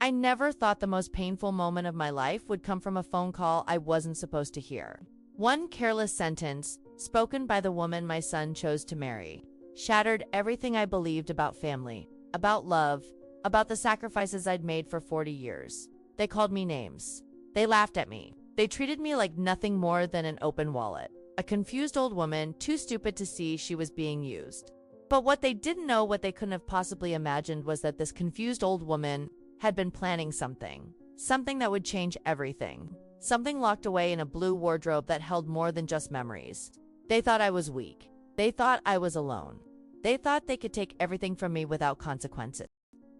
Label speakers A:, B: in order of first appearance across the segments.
A: I never thought the most painful moment of my life would come from a phone call I wasn't supposed to hear. One careless sentence, spoken by the woman my son chose to marry, shattered everything I believed about family, about love, about the sacrifices I'd made for 40 years. They called me names. They laughed at me. They treated me like nothing more than an open wallet, a confused old woman too stupid to see she was being used. But what they didn't know, what they couldn't have possibly imagined, was that this confused old woman had been planning something that would change everything, something locked away in a blue wardrobe that held more than just memories. They thought I was weak. They thought I was alone. They thought they could take everything from me without consequences.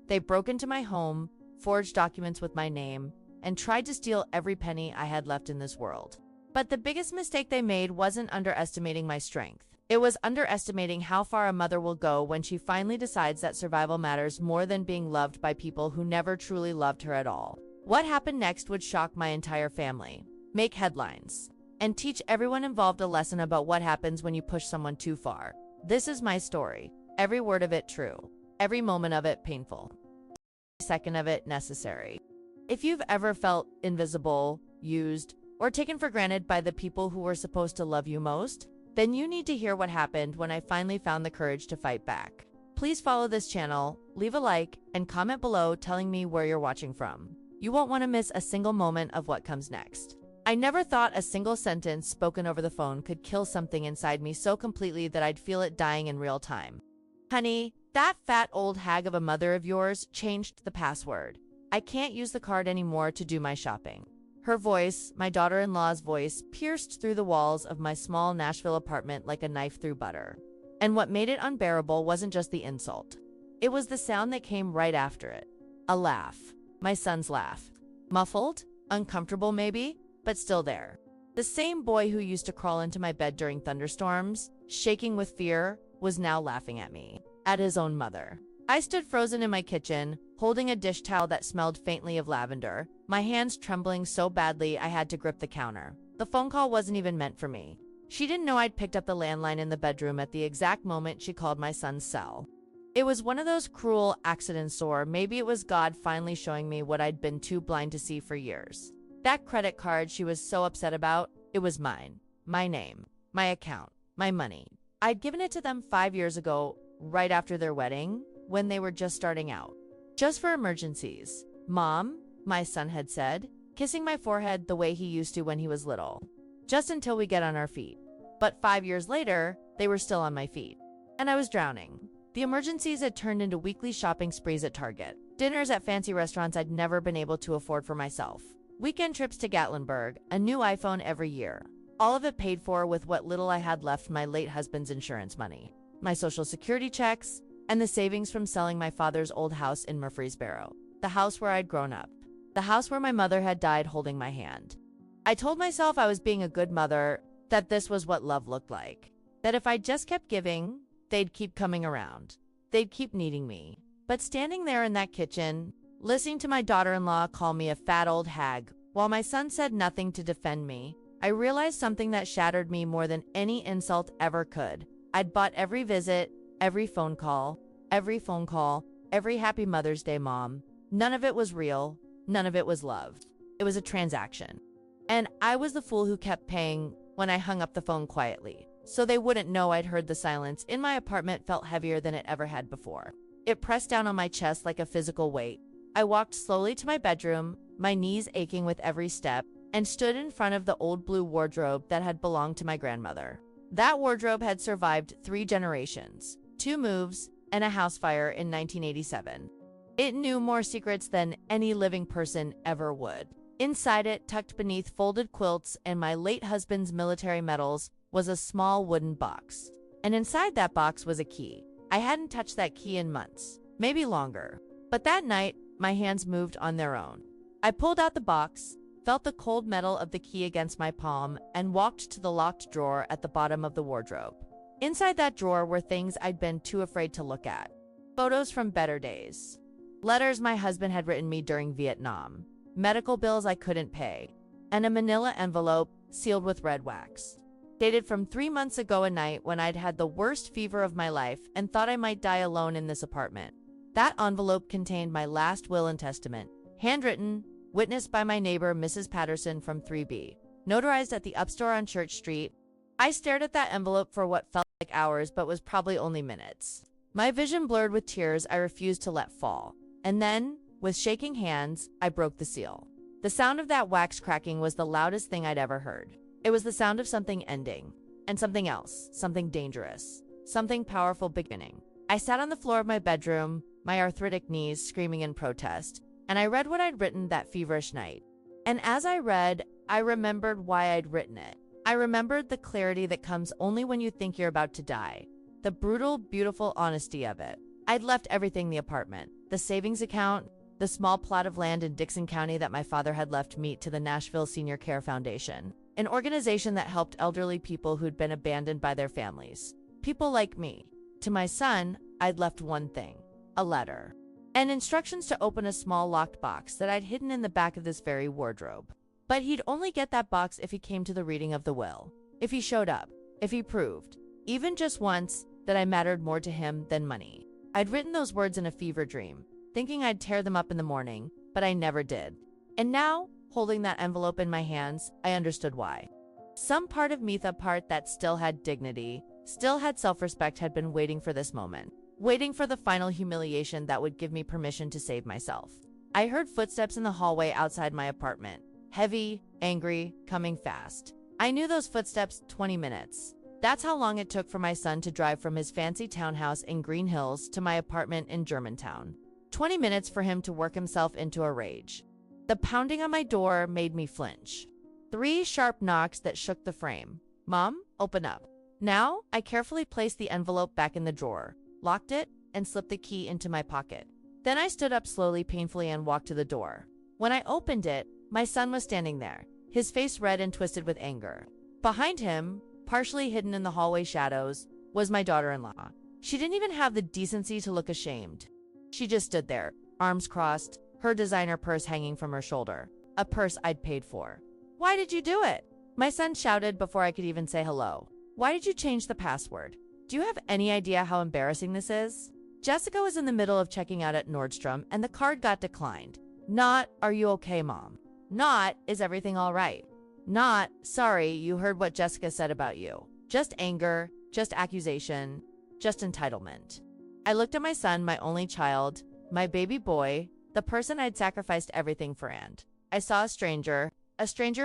A: They broke into my home, forged documents with my name, and tried to steal every penny I had left in this world. But the biggest mistake they made wasn't underestimating my strength. It was underestimating how far a mother will go when she finally decides that survival matters more than being loved by people who never truly loved her at all. What happened next would shock my entire family, make headlines, and teach everyone involved a lesson about what happens when you push someone too far. This is my story. Every word of it true. Every moment of it painful. Every second of it necessary. If you've ever felt invisible, used, or taken for granted by the people who were supposed to love you most, then you need to hear what happened when I finally found the courage to fight back. Please follow this channel, leave a like, and comment below telling me where you're watching from. You won't want to miss a single moment of what comes next. I never thought a single sentence spoken over the phone could kill something inside me so completely that I'd feel it dying in real time. Honey, that fat old hag of a mother of yours changed the password. I can't use the card anymore to do my shopping. Her voice, my daughter-in-law's voice, pierced through the walls of my small Nashville apartment like a knife through butter. And what made it unbearable wasn't just the insult. It was the sound that came right after it. A laugh. My son's laugh. Muffled, uncomfortable maybe, but still there. The same boy who used to crawl into my bed during thunderstorms, shaking with fear, was now laughing at me, at his own mother. I stood frozen in my kitchen, holding a dish towel that smelled faintly of lavender, my hands trembling so badly I had to grip the counter. The phone call wasn't even meant for me. She didn't know I'd picked up the landline in the bedroom at the exact moment she called my son's cell. It was one of those cruel accidents, or maybe it was God finally showing me what I'd been too blind to see for years. That credit card she was so upset about, it was mine. My name, my account, my money. I'd given it to them 5 years ago, right after their wedding, when they were just starting out. Just for emergencies. Mom, my son had said, kissing my forehead the way he used to when he was little. Just until we get on our feet. But 5 years later, they were still on my feet. And I was drowning. The emergencies had turned into weekly shopping sprees at Target. Dinners at fancy restaurants I'd never been able to afford for myself. Weekend trips to Gatlinburg, a new iPhone every year. All of it paid for with what little I had left from my late husband's insurance money, my Social Security checks, and the savings from selling my father's old house in Murfreesboro, the house where I'd grown up, the house where my mother had died holding my hand. I told myself I was being a good mother, that this was what love looked like, that if I just kept giving, they'd keep coming around, they'd keep needing me. But standing there in that kitchen, listening to my daughter-in-law call me a fat old hag, while my son said nothing to defend me, I realized something that shattered me more than any insult ever could. I'd bought every visit, every phone call, every Happy Mother's Day, Mom. None of it was real. None of it was love. It was a transaction. And I was the fool who kept paying when I hung up the phone quietly, so they wouldn't know I'd heard. The silence in my apartment felt heavier than it ever had before. It pressed down on my chest like a physical weight. I walked slowly to my bedroom, my knees aching with every step, and stood in front of the old blue wardrobe that had belonged to my grandmother. That wardrobe had survived 3 generations, 2 moves, and a house fire in 1987. It knew more secrets than any living person ever would. Inside it, tucked beneath folded quilts and my late husband's military medals, was a small wooden box. And inside that box was a key. I hadn't touched that key in months, maybe longer. But that night, my hands moved on their own. I pulled out the box, felt the cold metal of the key against my palm, and walked to the locked drawer at the bottom of the wardrobe. Inside that drawer were things I'd been too afraid to look at. Photos from better days. Letters my husband had written me during Vietnam. Medical bills I couldn't pay. And a manila envelope sealed with red wax. Dated from 3 months ago, a night when I'd had the worst fever of my life and thought I might die alone in this apartment. That envelope contained my last will and testament, Handwritten, witnessed by my neighbor Mrs. Patterson from 3B. Notarized at the upstore on Church Street. I stared at that envelope for what felt like hours but was probably only minutes. My vision blurred with tears I refused to let fall. And then, with shaking hands, I broke the seal. The sound of that wax cracking was the loudest thing I'd ever heard. It was the sound of something ending. And something else, something dangerous, something powerful beginning. I sat on the floor of my bedroom, my arthritic knees screaming in protest, and I read what I'd written that feverish night. And as I read, I remembered why I'd written it. I remembered the clarity that comes only when you think you're about to die. The brutal, beautiful honesty of it. I'd left everything: the apartment, the savings account, the small plot of land in Dixon County that my father had left me to the Nashville Senior Care Foundation, an organization that helped elderly people who'd been abandoned by their families. People like me. To my son, I'd left one thing: a letter. And instructions to open a small locked box that I'd hidden in the back of this very wardrobe. But he'd only get that box if he came to the reading of the will. If he showed up. If he proved, even just once, that I mattered more to him than money. I'd written those words in a fever dream, thinking I'd tear them up in the morning, but I never did. And now, holding that envelope in my hands, I understood why. Some part of me, the part that still had dignity, still had self-respect, had been waiting for this moment. Waiting for the final humiliation that would give me permission to save myself. I heard footsteps in the hallway outside my apartment. Heavy, angry, coming fast. I knew those footsteps. 20 minutes. That's how long it took for my son to drive from his fancy townhouse in Green Hills to my apartment in Germantown. 20 minutes for him to work himself into a rage. The pounding on my door made me flinch. 3 sharp knocks that shook the frame. "Mom, open up." Now, I carefully placed the envelope back in the drawer, locked it, and slipped the key into my pocket. Then I stood up slowly, painfully, and walked to the door. When I opened it, my son was standing there, his face red and twisted with anger. Behind him, partially hidden in the hallway shadows, was my daughter-in-law. She didn't even have the decency to look ashamed. She just stood there, arms crossed, her designer purse hanging from her shoulder, a purse I'd paid for. "Why did you do it?" my son shouted before I could even say hello. "Why did you change the password? Do you have any idea how embarrassing this is?" Jessica was in the middle of checking out at Nordstrom, and the card got declined. Not, "Are you okay, Mom?" Not, "Is everything all right?" Not, "Sorry, you heard what Jessica said about you." Just anger, just accusation, just entitlement. I looked at my son, my only child, my baby boy, the person I'd sacrificed everything for, and I saw a stranger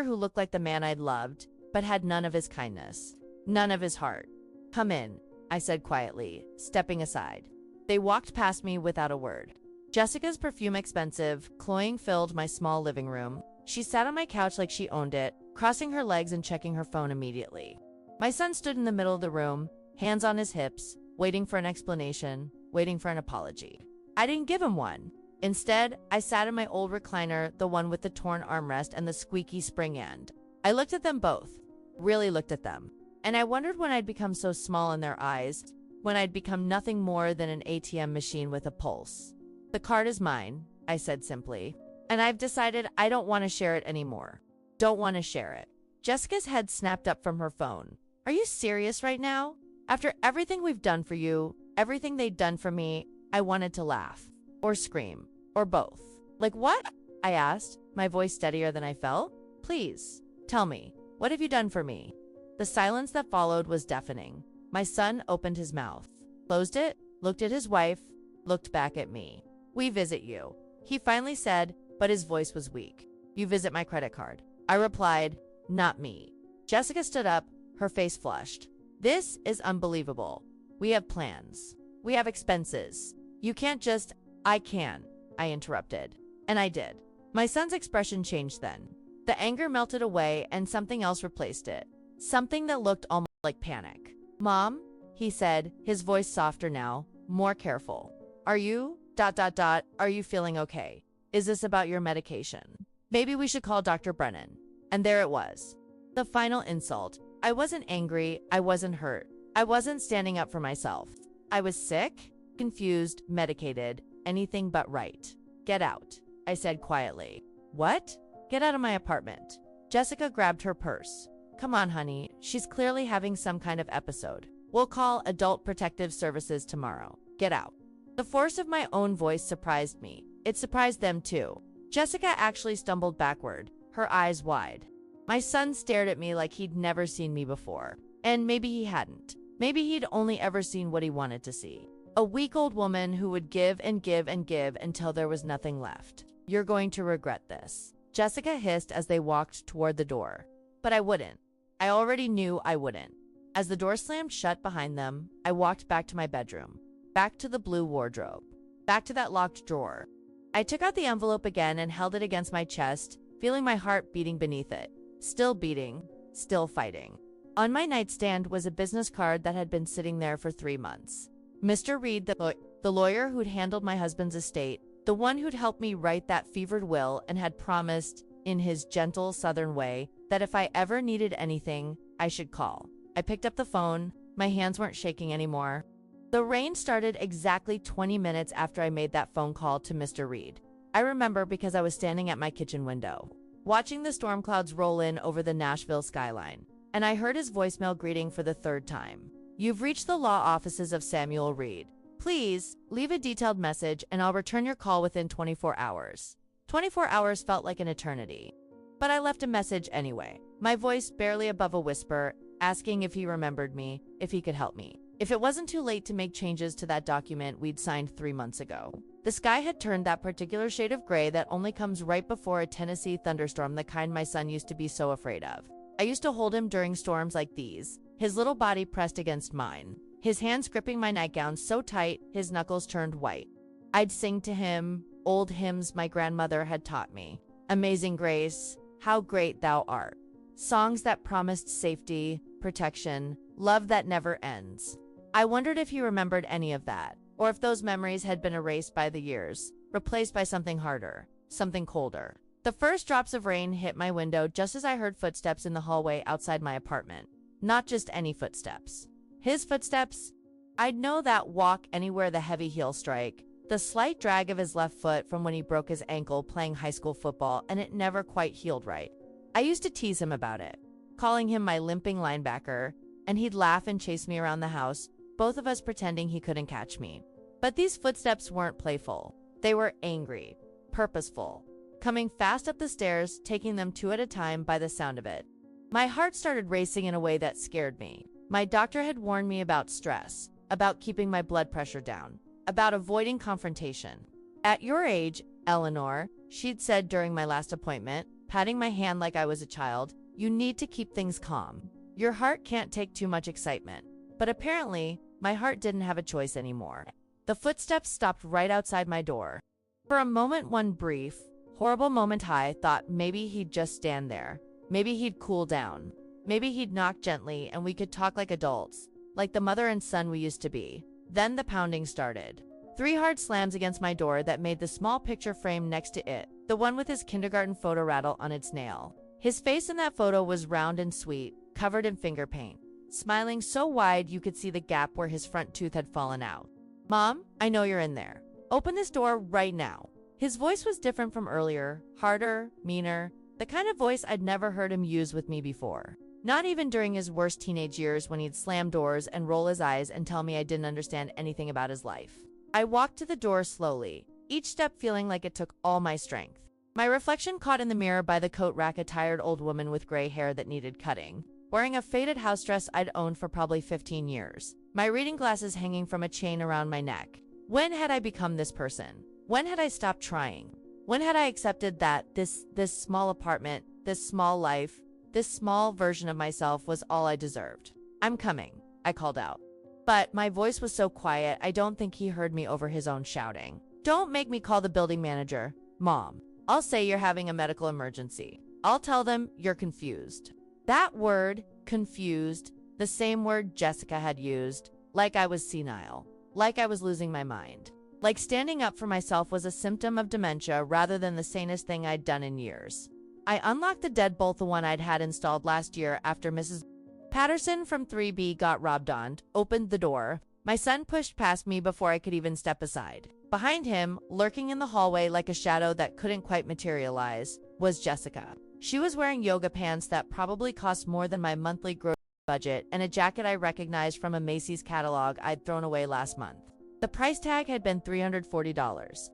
A: who looked like the man I'd loved, but had none of his kindness, none of his heart. "Come in," I said quietly, stepping aside. They walked past me without a word. Jessica's perfume, expensive, cloying, filled my small living room. She sat on my couch like she owned it, crossing her legs and checking her phone immediately. My son stood in the middle of the room, hands on his hips, waiting for an explanation, waiting for an apology. I didn't give him one. Instead, I sat in my old recliner, the one with the torn armrest and the squeaky spring end. I looked at them both, really looked at them. And I wondered when I'd become so small in their eyes, when I'd become nothing more than an ATM machine with a pulse. "The card is mine," I said simply, "and I've decided I don't want to share it anymore. Don't want to share it." Jessica's head snapped up from her phone. "Are you serious right now? After everything we've done for you, everything they'd done for me," I wanted to laugh, or scream, or both. "Like what?" I asked, my voice steadier than I felt. "Please, tell me, what have you done for me?" The silence that followed was deafening. My son opened his mouth, closed it, looked at his wife, looked back at me. "We visit you," he finally said, but his voice was weak. "You visit my credit card." I replied, "Not me." Jessica stood up, her face flushed. "This is unbelievable. We have plans. We have expenses. You can't just—" "I can," I interrupted. And I did. My son's expression changed then. The anger melted away and something else replaced it. Something that looked almost like panic. "Mom," he said, his voice softer now, more careful. "Are you, ... are you feeling okay? Is this about your medication? Maybe we should call Dr. Brennan." And there it was. The final insult. I wasn't angry. I wasn't hurt. I wasn't standing up for myself. I was sick, confused, medicated, anything but right. "Get out," I said quietly. "What?" "Get out of my apartment." Jessica grabbed her purse. "Come on, honey. She's clearly having some kind of episode. We'll call Adult Protective Services tomorrow. Get out." The force of my own voice surprised me. It surprised them too. Jessica actually stumbled backward, her eyes wide. My son stared at me like he'd never seen me before. And maybe he hadn't. Maybe he'd only ever seen what he wanted to see. A weak old woman who would give and give and give until there was nothing left. You're going to regret this, Jessica hissed as they walked toward the door. But I wouldn't. I already knew I wouldn't. As the door slammed shut behind them, I walked back to my bedroom. Back to the blue wardrobe. Back to that locked drawer. I took out the envelope again and held it against my chest, feeling my heart beating beneath it. Still beating, still fighting. On my nightstand was a business card that had been sitting there for 3 months. Mr. Reed, the lawyer who'd handled my husband's estate, the one who'd helped me write that fevered will and had promised, in his gentle southern way, that if I ever needed anything, I should call. I picked up the phone. My hands weren't shaking anymore. The rain started exactly 20 minutes after I made that phone call to Mr. Reed. I remember because I was standing at my kitchen window, watching the storm clouds roll in over the Nashville skyline, and I heard his voicemail greeting for the 3rd time. You've reached the law offices of Samuel Reed. Please, leave a detailed message and I'll return your call within 24 hours. 24 hours felt like an eternity. But I left a message anyway, my voice barely above a whisper, asking if he remembered me, if he could help me. If it wasn't too late to make changes to that document we'd signed 3 months ago. The sky had turned that particular shade of gray that only comes right before a Tennessee thunderstorm, the kind my son used to be so afraid of. I used to hold him during storms like these, his little body pressed against mine, his hands gripping my nightgown so tight his knuckles turned white. I'd sing to him old hymns my grandmother had taught me. Amazing Grace, how great thou art. Songs that promised safety, protection, love that never ends. I wondered if he remembered any of that, or if those memories had been erased by the years, replaced by something harder, something colder. The first drops of rain hit my window just as I heard footsteps in the hallway outside my apartment. Not just any footsteps. His footsteps. I'd know that walk anywhere the heavy heel strike, the slight drag of his left foot from when he broke his ankle playing high school football and it never quite healed right. I used to tease him about it, calling him my limping linebacker, and he'd laugh and chase me around the house, both of us pretending he couldn't catch me. But these footsteps weren't playful. They were angry, purposeful, coming fast up the stairs, taking them 2 at a time by the sound of it. My heart started racing in a way that scared me. My doctor had warned me about stress, about keeping my blood pressure down, about avoiding confrontation. At your age, Eleanor, she'd said during my last appointment, patting my hand like I was a child, you need to keep things calm. Your heart can't take too much excitement. But apparently, my heart didn't have a choice anymore. The footsteps stopped right outside my door. For a moment, one brief, horrible moment, I thought maybe he'd just stand there. Maybe he'd cool down. Maybe he'd knock gently and we could talk like adults, like the mother and son we used to be. Then the pounding started. 3 hard slams against my door that made the small picture frame next to it, the one with his kindergarten photo rattle on its nail. His face in that photo was round and sweet, covered in finger paint, smiling so wide you could see the gap where his front tooth had fallen out. Mom, I know you're in there. Open this door right now. His voice was different from earlier, harder, meaner, the kind of voice I'd never heard him use with me before. Not even during his worst teenage years when he'd slam doors and roll his eyes and tell me I didn't understand anything about his life. I walked to the door slowly, each step feeling like it took all my strength. My reflection caught in the mirror by the coat rack, a tired old woman with gray hair that needed cutting, wearing a faded house dress I'd owned for probably 15 years, my reading glasses hanging from a chain around my neck. When had I become this person? When had I stopped trying? When had I accepted that this small apartment, this small life, this small version of myself was all I deserved? I'm coming, I called out. But my voice was so quiet, I don't think he heard me over his own shouting. Don't make me call the building manager, Mom. I'll say you're having a medical emergency. I'll tell them you're confused. That word, confused, the same word Jessica had used, like I was senile, like I was losing my mind. Like standing up for myself was a symptom of dementia rather than the sanest thing I'd done in years. I unlocked the deadbolt, the one I'd had installed last year after Mrs. Patterson from 3B got robbed on, opened the door. My son pushed past me before I could even step aside. Behind him, lurking in the hallway like a shadow that couldn't quite materialize, was Jessica. She was wearing yoga pants that probably cost more than my monthly grocery budget and a jacket I recognized from a Macy's catalog I'd thrown away last month. The price tag had been $340.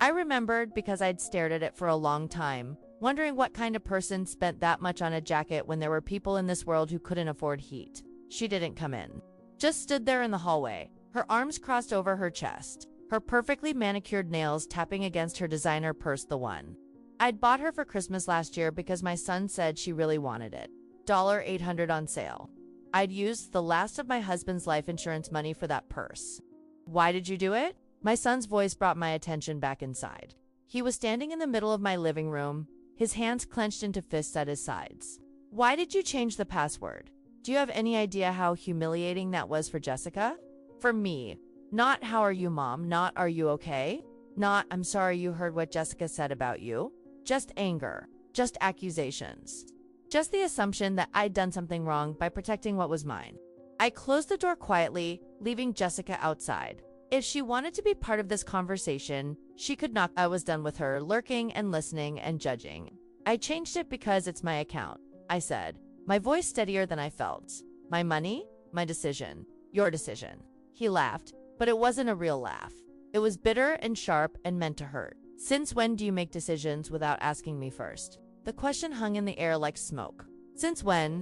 A: I remembered because I'd stared at it for a long time, wondering what kind of person spent that much on a jacket when there were people in this world who couldn't afford heat. She didn't come in. Just stood there in the hallway, her arms crossed over her chest, her perfectly manicured nails tapping against her designer purse, the one I'd bought her for Christmas last year because my son said she really wanted it. $800 on sale. I'd used the last of my husband's life insurance money for that purse. Why did you do it? My son's voice brought my attention back inside. He was standing in the middle of my living room, his hands clenched into fists at his sides. Why did you change the password? Do you have any idea how humiliating that was for Jessica? For me. Not how are you, mom? Not are you okay? Not I'm sorry you heard what Jessica said about you. Just anger. Just accusations. Just the assumption that I'd done something wrong by protecting what was mine. I closed the door quietly, leaving Jessica outside. If she wanted to be part of this conversation, she could not. I was done with her lurking and listening and judging. I changed it because it's my account, I said, my voice steadier than I felt. My money, my decision, your decision. He laughed, but it wasn't a real laugh. It was bitter and sharp and meant to hurt. Since when do you make decisions without asking me first? The question hung in the air like smoke. Since when?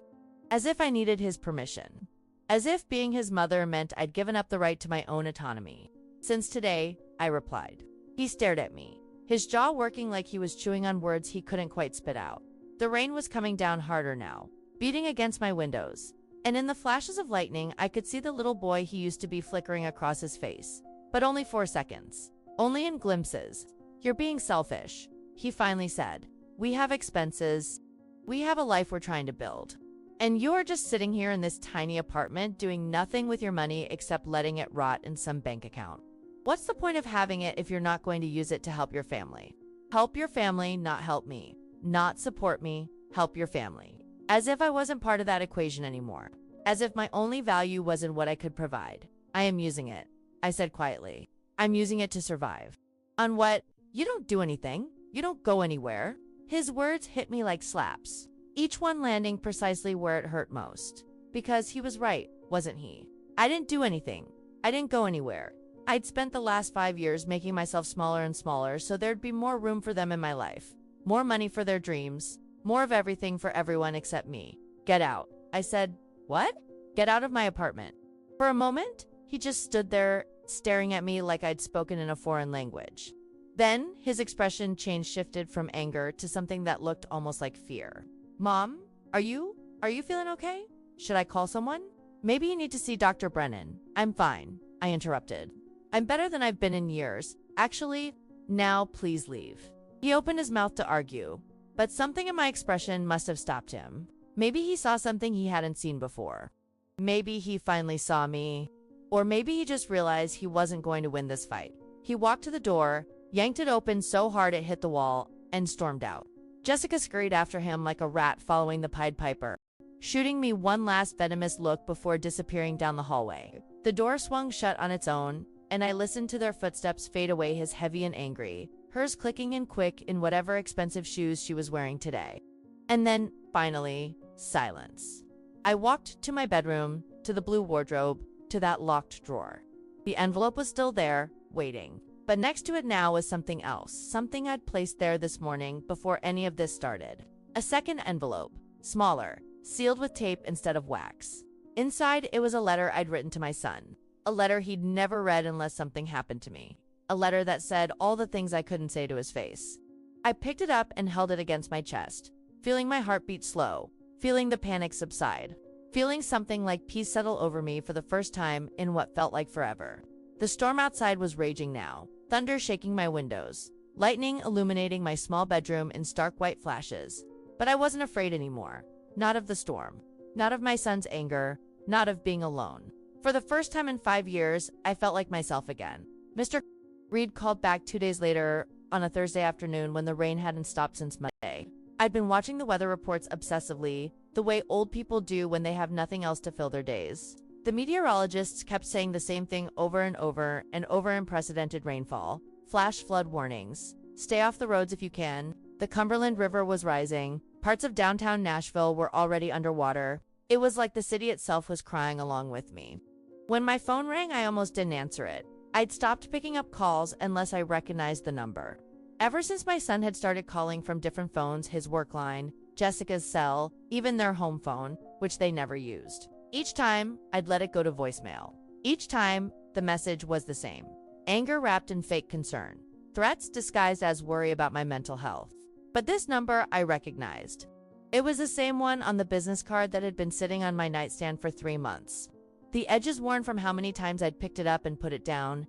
A: As if I needed his permission. As if being his mother meant I'd given up the right to my own autonomy. Since today, I replied. He stared at me, his jaw working like he was chewing on words he couldn't quite spit out. The rain was coming down harder now, beating against my windows, and in the flashes of lightning I could see the little boy he used to be flickering across his face. But only 4 seconds. Only in glimpses. You're being selfish, he finally said. We have expenses. We have a life we're trying to build. And you're just sitting here in this tiny apartment doing nothing with your money except letting it rot in some bank account. What's the point of having it if you're not going to use it to help your family? Help your family, not help me. Not support me, help your family. As if I wasn't part of that equation anymore. As if my only value was in what I could provide. I am using it, I said quietly. I'm using it to survive. On what? You don't do anything. You don't go anywhere. His words hit me like slaps, each one landing precisely where it hurt most. Because he was right, wasn't he? I didn't do anything. I didn't go anywhere. I'd spent the last 5 years making myself smaller and smaller so there'd be more room for them in my life. More money for their dreams. More of everything for everyone except me. Get out. I said, what? Get out of my apartment. For a moment, he just stood there, staring at me like I'd spoken in a foreign language. Then, his expression shifted from anger to something that looked almost like fear. Mom, are you feeling okay? Should I call someone? Maybe you need to see Dr. Brennan. I'm fine, I interrupted. I'm better than I've been in years. Actually, now please leave. He opened his mouth to argue, but something in my expression must have stopped him. Maybe he saw something he hadn't seen before. Maybe he finally saw me. Or maybe he just realized he wasn't going to win this fight. He walked to the door, yanked it open so hard it hit the wall, and stormed out. Jessica scurried after him like a rat following the Pied Piper, shooting me one last venomous look before disappearing down the hallway. The door swung shut on its own, and I listened to their footsteps fade away, his heavy and angry, hers clicking and quick in whatever expensive shoes she was wearing today. And then, finally, silence. I walked to my bedroom, to the blue wardrobe, to that locked drawer. The envelope was still there, waiting. But next to it now was something else, something I'd placed there this morning before any of this started. A second envelope, smaller, sealed with tape instead of wax. Inside, it was a letter I'd written to my son. A letter he'd never read unless something happened to me. A letter that said all the things I couldn't say to his face. I picked it up and held it against my chest, feeling my heartbeat slow, feeling the panic subside, feeling something like peace settle over me for the first time in what felt like forever. The storm outside was raging now, thunder shaking my windows, lightning illuminating my small bedroom in stark white flashes. But I wasn't afraid anymore. Not of the storm. Not of my son's anger. Not of being alone. For the first time in 5 years, I felt like myself again. Mr. Reed called back 2 days later on a Thursday afternoon when the rain hadn't stopped since Monday. I'd been watching the weather reports obsessively, the way old people do when they have nothing else to fill their days. The meteorologists kept saying the same thing over and over unprecedented rainfall, flash flood warnings, stay off the roads if you can. The Cumberland River was rising, parts of downtown Nashville were already underwater. It was like the city itself was crying along with me. When my phone rang, I almost didn't answer it. I'd stopped picking up calls unless I recognized the number. Ever since my son had started calling from different phones, his work line, Jessica's cell, even their home phone, which they never used. Each time, I'd let it go to voicemail. Each time, the message was the same. Anger wrapped in fake concern. Threats disguised as worry about my mental health. But this number I recognized. It was the same one on the business card that had been sitting on my nightstand for 3 months. The edges worn from how many times I'd picked it up and put it down,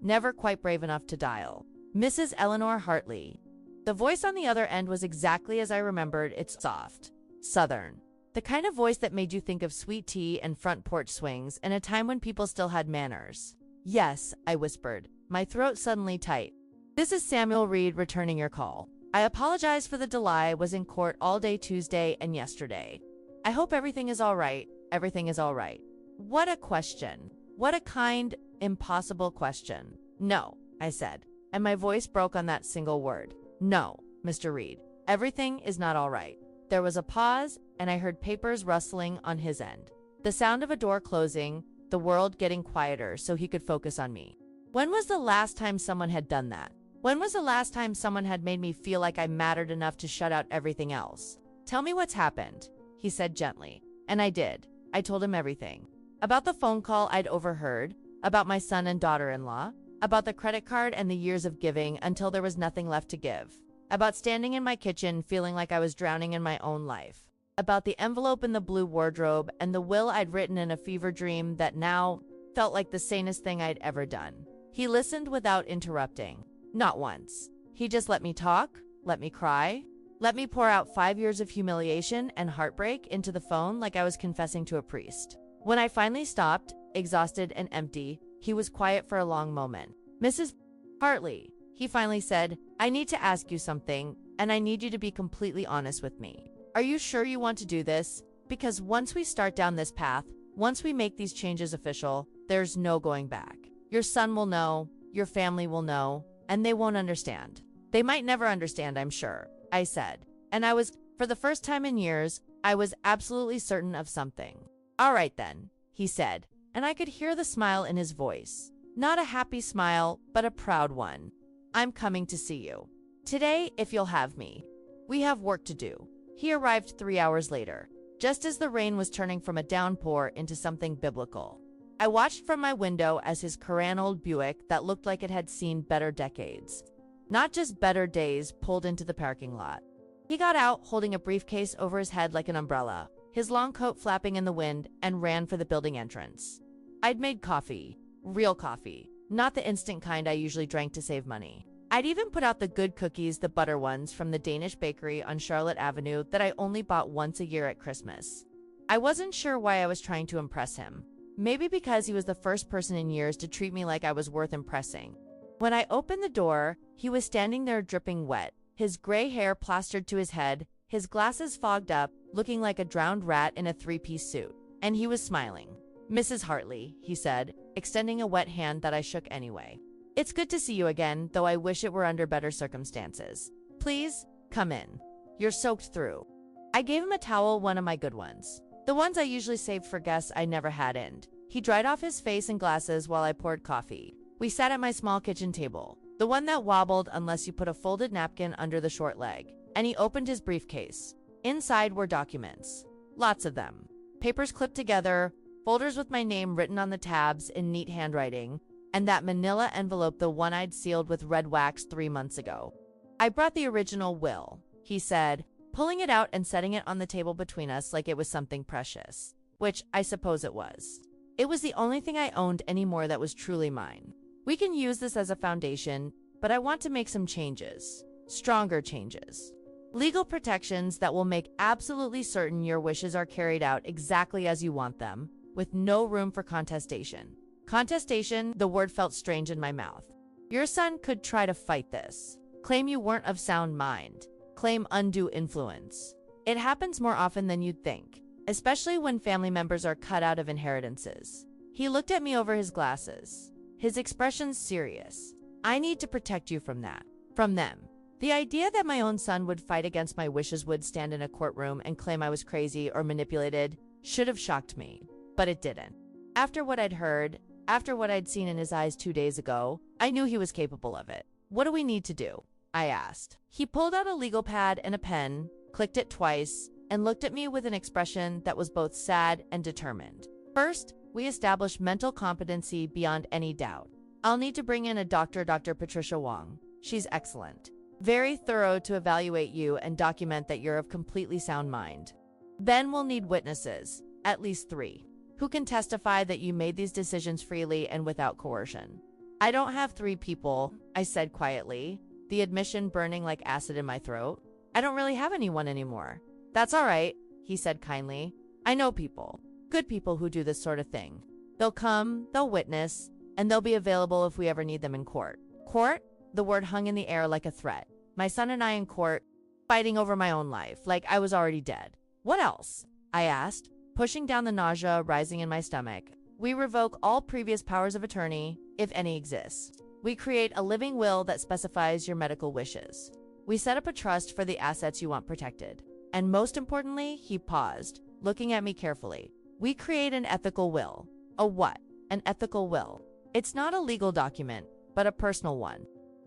A: never quite brave enough to dial. Mrs. Eleanor Hartley. The voice on the other end was exactly as I remembered. It's soft, southern. The kind of voice that made you think of sweet tea and front porch swings in a time when people still had manners. "Yes," I whispered, my throat suddenly tight. "This is Samuel Reed returning your call. I apologize for the delay. I was in court all day Tuesday and yesterday. I hope everything is all right. Everything is all right." What a question. What a kind, impossible question. "No," I said, and my voice broke on that single word. "No, Mr. Reed. Everything is not all right." There was a pause, and I heard papers rustling on his end. The sound of a door closing, the world getting quieter so he could focus on me. When was the last time someone had done that? When was the last time someone had made me feel like I mattered enough to shut out everything else? "Tell me what's happened," he said gently. And I did. I told him everything. About the phone call I'd overheard, about my son and daughter-in-law, about the credit card and the years of giving until there was nothing left to give, about standing in my kitchen feeling like I was drowning in my own life, about the envelope in the blue wardrobe and the will I'd written in a fever dream that now felt like the sanest thing I'd ever done. He listened without interrupting. Not once. He just let me talk, let me cry, let me pour out 5 years of humiliation and heartbreak into the phone like I was confessing to a priest. When I finally stopped, exhausted and empty, he was quiet for a long moment. "Mrs. Hartley," he finally said, "I need to ask you something, and I need you to be completely honest with me. Are you sure you want to do this? Because once we start down this path, once we make these changes official, there's no going back. Your son will know, your family will know, and they won't understand. They might never understand, I'm sure," I said. And for the first time in years, I was absolutely certain of something. "All right then," he said, and I could hear the smile in his voice. Not a happy smile, but a proud one. "I'm coming to see you. Today, if you'll have me. We have work to do." He arrived 3 hours later, just as the rain was turning from a downpour into something biblical. I watched from my window as his Koran old Buick that looked like it had seen better decades, not just better days, pulled into the parking lot. He got out, holding a briefcase over his head like an umbrella, his long coat flapping in the wind, and ran for the building entrance. I'd made coffee. Real coffee. Not the instant kind I usually drank to save money. I'd even put out the good cookies, the butter ones from the Danish bakery on Charlotte Avenue that I only bought once a year at Christmas. I wasn't sure why I was trying to impress him. Maybe because he was the first person in years to treat me like I was worth impressing. When I opened the door, he was standing there dripping wet, his gray hair plastered to his head, his glasses fogged up, looking like a drowned rat in a 3-piece suit. And he was smiling. "Mrs. Hartley," he said, extending a wet hand that I shook anyway. "It's good to see you again, though I wish it were under better circumstances. Please, come in. You're soaked through." I gave him a towel, one of my good ones. The ones I usually saved for guests I never had in. He dried off his face and glasses while I poured coffee. We sat at my small kitchen table, the one that wobbled unless you put a folded napkin under the short leg, and he opened his briefcase. Inside were documents. Lots of them. Papers clipped together, folders with my name written on the tabs in neat handwriting, and that manila envelope, the one I'd sealed with red wax 3 months ago. "I brought the original will," he said, pulling it out and setting it on the table between us like it was something precious. Which I suppose it was. It was the only thing I owned anymore that was truly mine. "We can use this as a foundation, but I want to make some changes. Stronger changes. Legal protections that will make absolutely certain your wishes are carried out exactly as you want them, with no room for contestation." Contestation, the word felt strange in my mouth. "Your son could try to fight this. Claim you weren't of sound mind. Claim undue influence. It happens more often than you'd think, especially when family members are cut out of inheritances." He looked at me over his glasses, his expression serious. "I need to protect you from that. From them." The idea that my own son would fight against my wishes, would stand in a courtroom and claim I was crazy or manipulated, should have shocked me, but it didn't. After what I'd heard, After what I'd seen in his eyes 2 days ago, I knew he was capable of it. What do we need to do? I asked. He pulled out a legal pad and a pen, clicked it twice, and looked at me with an expression that was both sad and determined. First, we establish mental competency beyond any doubt. I'll need to bring in a doctor, Dr. Patricia Wong. She's excellent. Very thorough to evaluate you and document that you're of completely sound mind. Then we'll need witnesses, at least 3, who can testify that you made these decisions freely and without coercion. I don't have 3 people, I said quietly, the admission burning like acid in my throat. I don't really have anyone anymore. That's all right, he said kindly. I know people, good people who do this sort of thing. They'll come, they'll witness, and they'll be available if we ever need them in court. Court? The word hung in the air like a threat. My son and I in court, fighting over my own life, like I was already dead. What else? I asked, pushing down the nausea rising in my stomach. We revoke all previous powers of attorney, if any exists. We create a living will that specifies your medical wishes. We set up a trust for the assets you want protected. And most importantly, he paused, looking at me carefully. We create an ethical will. A what? An ethical will. It's not a legal document, but a personal one.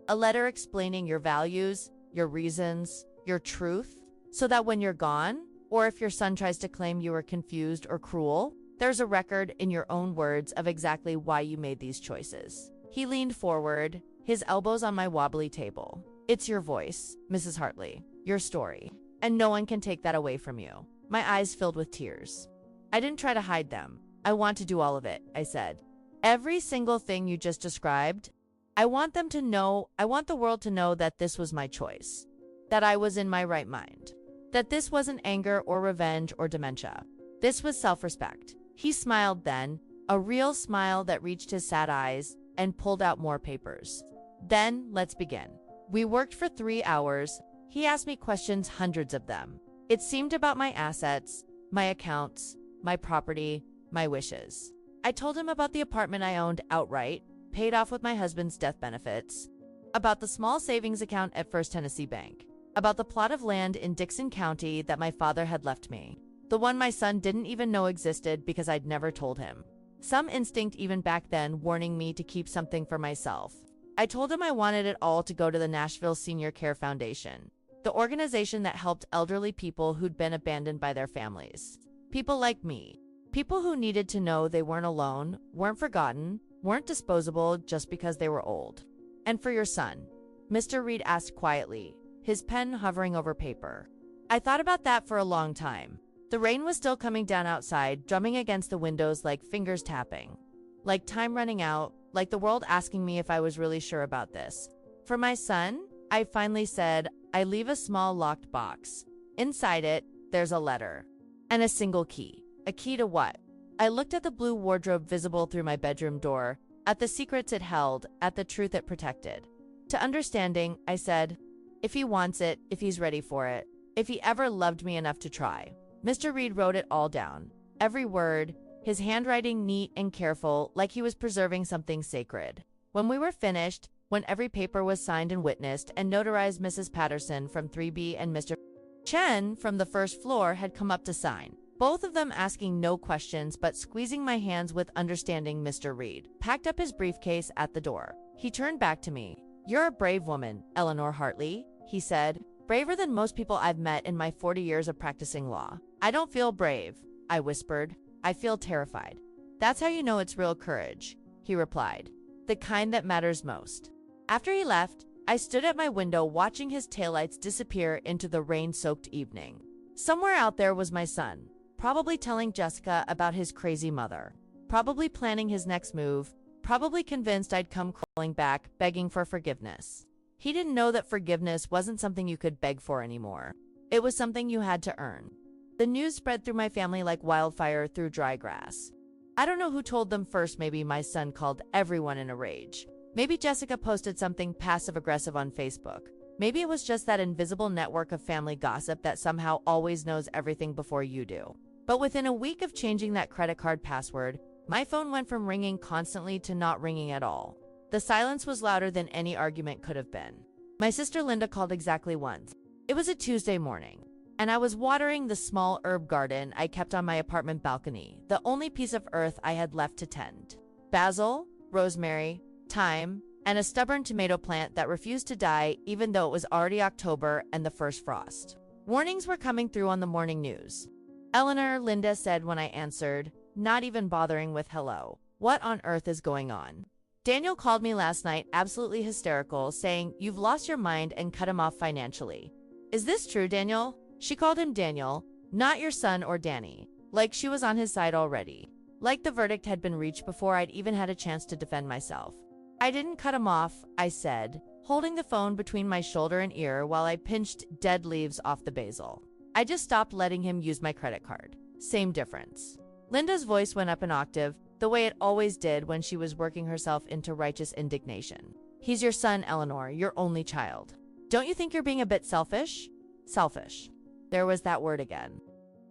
A: A letter explaining your values, your reasons, your truth, so that when you're gone, or if your son tries to claim you were confused or cruel, there's a record in your own words of exactly why you made these choices. He leaned forward, his elbows on my wobbly table. It's your voice, Mrs. Hartley, your story, and no one can take that away from you. My eyes filled with tears. I didn't try to hide them. I want to do all of it, I said. Every single thing you just described. I want them to know, I want the world to know that this was my choice, that I was in my right mind, that this wasn't anger or revenge or dementia. This was self-respect. He smiled then, a real smile that reached his sad eyes, and pulled out more papers. Then, let's begin. We worked for 3 hours. He asked me questions, hundreds of them. It seemed about my assets, my accounts, my property, my wishes. I told him about the apartment I owned outright, paid off with my husband's death benefits, about the small savings account at First Tennessee Bank, about the plot of land in Dixon County that my father had left me, the one my son didn't even know existed because I'd never told him. Some instinct even back then warning me to keep something for myself. I told him I wanted it all to go to the Nashville Senior Care Foundation, the organization that helped elderly people who'd been abandoned by their families. People like me. People who needed to know they weren't alone, weren't forgotten, weren't disposable just because they were old. And for your son, Mr. Reed asked quietly, his pen hovering over paper. I thought about that for a long time. The rain was still coming down outside, drumming against the windows like fingers tapping. Like time running out, like the world asking me if I was really sure about this. For my son, I finally said, I leave a small locked box. Inside it, there's a letter. And a single key. A key to what? I looked at the blue wardrobe visible through my bedroom door, at the secrets it held, at the truth it protected. To understanding, I said, if he wants it, if he's ready for it, if he ever loved me enough to try. Mr. Reed wrote it all down. Every word, his handwriting neat and careful, like he was preserving something sacred. When we were finished, when every paper was signed and witnessed and notarized, Mrs. Patterson from 3B and Mr. Chen from the first floor had come up to sign. Both of them asking no questions but squeezing my hands with understanding. Mr. Reed packed up his briefcase at the door. He turned back to me. You're a brave woman, Eleanor Hartley, he said. Braver than most people I've met in my 40 years of practicing law. I don't feel brave, I whispered. I feel terrified. That's how you know it's real courage, he replied. The kind that matters most. After he left, I stood at my window watching his taillights disappear into the rain-soaked evening. Somewhere out there was my son. Probably telling Jessica about his crazy mother. Probably planning his next move. Probably convinced I'd come crawling back, begging for forgiveness. He didn't know that forgiveness wasn't something you could beg for anymore. It was something you had to earn. The news spread through my family like wildfire through dry grass. I don't know who told them first. Maybe my son called everyone in a rage. Maybe Jessica posted something passive-aggressive on Facebook. Maybe it was just that invisible network of family gossip that somehow always knows everything before you do. But within a week of changing that credit card password, my phone went from ringing constantly to not ringing at all. The silence was louder than any argument could have been. My sister Linda called exactly once. It was a Tuesday morning, and I was watering the small herb garden I kept on my apartment balcony, the only piece of earth I had left to tend. basil, rosemary, thyme, and a stubborn tomato plant that refused to die even though it was already October and the first frost. Warnings were coming through on the morning news. Eleanor, Linda said when I answered, not even bothering with hello. What on earth is going on? Daniel called me last night absolutely hysterical, saying, you've lost your mind, and cut him off financially. Is this true, Daniel? She called him Daniel, not your son or Danny. Like she was on his side already. Like the verdict had been reached before I'd even had a chance to defend myself. I didn't cut him off, I said, holding the phone between my shoulder and ear while I pinched dead leaves off the basil. I just stopped letting him use my credit card. Same difference. Linda's voice went up an octave, the way it always did when she was working herself into righteous indignation. He's your son, Eleanor, your only child. Don't you think you're being a bit selfish? Selfish. There was that word again.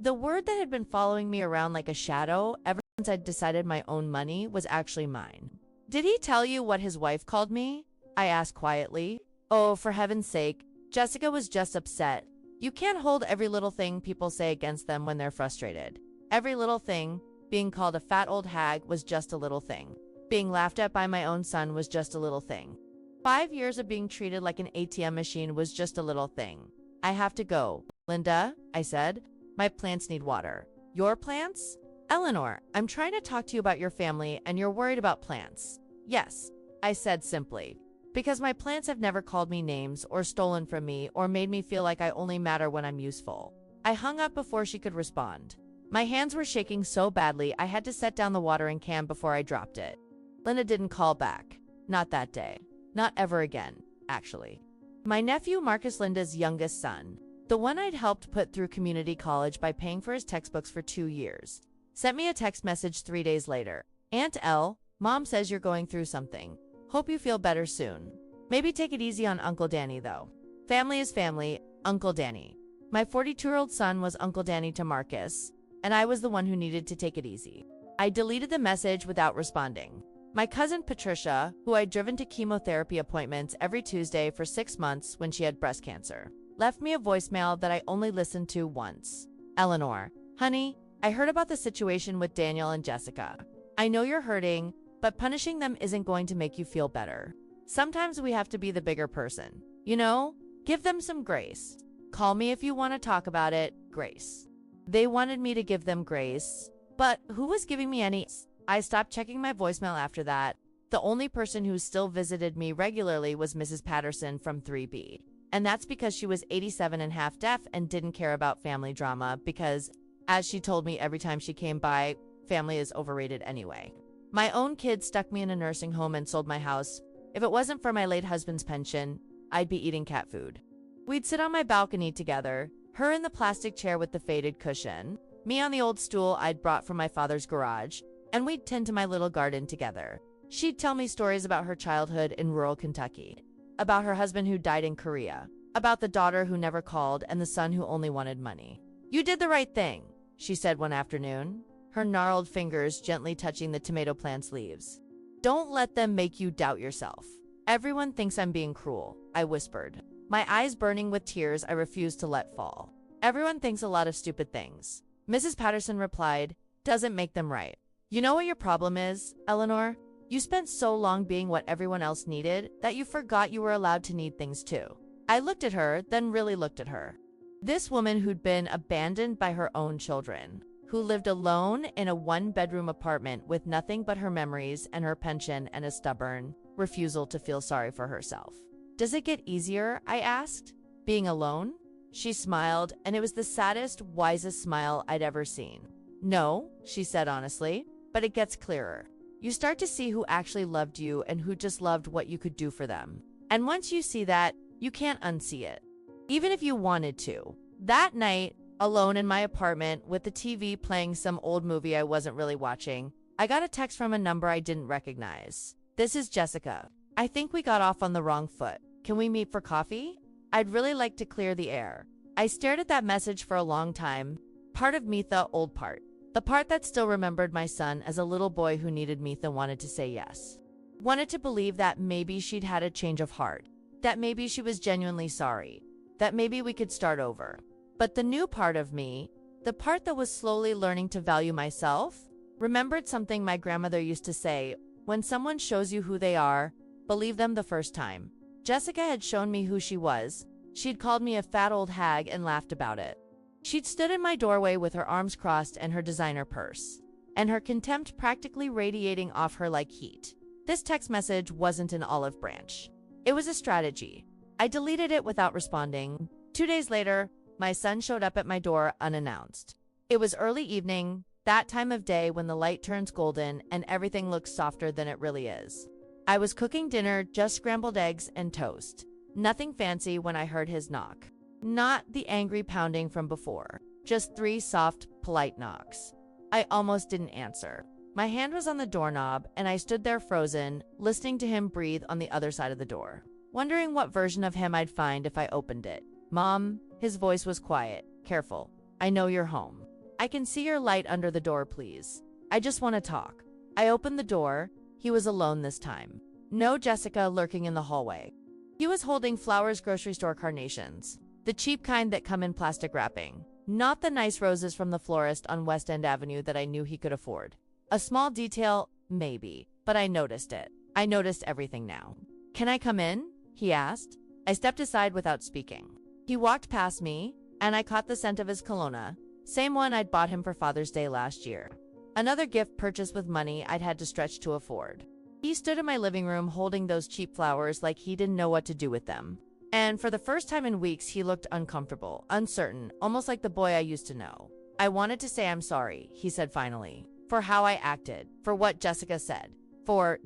A: The word that had been following me around like a shadow ever since I'd decided my own money was actually mine. Did he tell you what his wife called me? I asked quietly. Oh, for heaven's sake, Jessica was just upset. You can't hold every little thing people say against them when they're frustrated. Every little thing. Being called a fat old hag was just a little thing. Being laughed at by my own son was just a little thing. 5 years of being treated like an ATM machine was just a little thing. I have to go. Linda, I said, my plants need water. Your plants? Eleanor, I'm trying to talk to you about your family and you're worried about plants. Yes, I said simply. Because my plants have never called me names or stolen from me or made me feel like I only matter when I'm useful. I hung up before she could respond. My hands were shaking so badly I had to set down the watering can before I dropped it. Linda didn't call back. Not that day. Not ever again, actually. My nephew Marcus, Linda's youngest son, the one I'd helped put through community college by paying for his textbooks for 2 years, sent me a text message 3 days later. Aunt Elle, Mom says you're going through something. Hope you feel better soon. Maybe take it easy on Uncle Danny though. Family is family, Uncle Danny. My 42-year-old son was Uncle Danny to Marcus, and I was the one who needed to take it easy. I deleted the message without responding. My cousin Patricia, who I'd driven to chemotherapy appointments every Tuesday for 6 months when she had breast cancer, left me a voicemail that I only listened to once. Eleanor, honey, I heard about the situation with Daniel and Jessica. I know you're hurting, but punishing them isn't going to make you feel better. Sometimes we have to be the bigger person. You know, give them some grace. Call me if you want to talk about it, Grace. They wanted me to give them grace, but who was giving me any? I stopped checking my voicemail after that. The only person who still visited me regularly was Mrs. Patterson from 3B. And that's because she was 87 and half deaf and didn't care about family drama because, as she told me every time she came by, family is overrated anyway. My own kids stuck me in a nursing home and sold my house. If it wasn't for my late husband's pension, I'd be eating cat food. We'd sit on my balcony together, her in the plastic chair with the faded cushion, me on the old stool I'd brought from my father's garage, and we'd tend to my little garden together. She'd tell me stories about her childhood in rural Kentucky, about her husband who died in Korea, about the daughter who never called and the son who only wanted money. You did the right thing, she said one afternoon, her gnarled fingers gently touching the tomato plant's leaves. Don't let them make you doubt yourself. Everyone thinks I'm being cruel, I whispered, my eyes burning with tears I refused to let fall. Everyone thinks a lot of stupid things. Mrs. Patterson replied, doesn't make them right. You know what your problem is, Eleanor? You spent so long being what everyone else needed that you forgot you were allowed to need things too. I looked at her, then really looked at her. This woman who'd been abandoned by her own children, who lived alone in a one-bedroom apartment with nothing but her memories and her pension and a stubborn refusal to feel sorry for herself. Does it get easier? I asked. Being alone? She smiled, and it was the saddest, wisest smile I'd ever seen. No, she said honestly, but it gets clearer. You start to see who actually loved you and who just loved what you could do for them. And once you see that, you can't unsee it, even if you wanted to. That night, alone in my apartment with the TV playing some old movie I wasn't really watching, I got a text from a number I didn't recognize. This is Jessica. I think we got off on the wrong foot. Can we meet for coffee? I'd really like to clear the air. I stared at that message for a long time. Part of Meetha, old part. The part that still remembered my son as a little boy who needed Meetha, wanted to say yes. Wanted to believe that maybe she'd had a change of heart. That maybe she was genuinely sorry. That maybe we could start over. But the new part of me, the part that was slowly learning to value myself, remembered something my grandmother used to say, When someone shows you who they are, believe them the first time. Jessica had shown me who she was. She'd called me a fat old hag and laughed about it. She'd stood in my doorway with her arms crossed and her designer purse, and her contempt practically radiating off her like heat. This text message wasn't an olive branch. It was a strategy. I deleted it without responding. 2 days later, my son showed up at my door unannounced. It was early evening, that time of day when the light turns golden and everything looks softer than it really is. I was cooking dinner, just scrambled eggs and toast. Nothing fancy when I heard his knock. Not the angry pounding from before, just 3 soft, polite knocks. I almost didn't answer. My hand was on the doorknob, and I stood there frozen, listening to him breathe on the other side of the door, wondering what version of him I'd find if I opened it. "Mom," his voice was quiet, careful. "I know you're home. I can see your light under the door, please. I just want to talk." I opened the door. He was alone this time. No Jessica lurking in the hallway. He was holding flowers, grocery store carnations, the cheap kind that come in plastic wrapping, not the nice roses from the florist on West End Avenue that I knew he could afford. A small detail, maybe, but I noticed it. I noticed everything now. "Can I come in?" he asked. I stepped aside without speaking. He walked past me, and I caught the scent of his cologne, same one I'd bought him for Father's Day last year. Another gift purchased with money I'd had to stretch to afford. He stood in my living room holding those cheap flowers like he didn't know what to do with them. And for the first time in weeks, he looked uncomfortable, uncertain, almost like the boy I used to know. "I wanted to say I'm sorry," he said finally, "for how I acted, for what Jessica said, for ...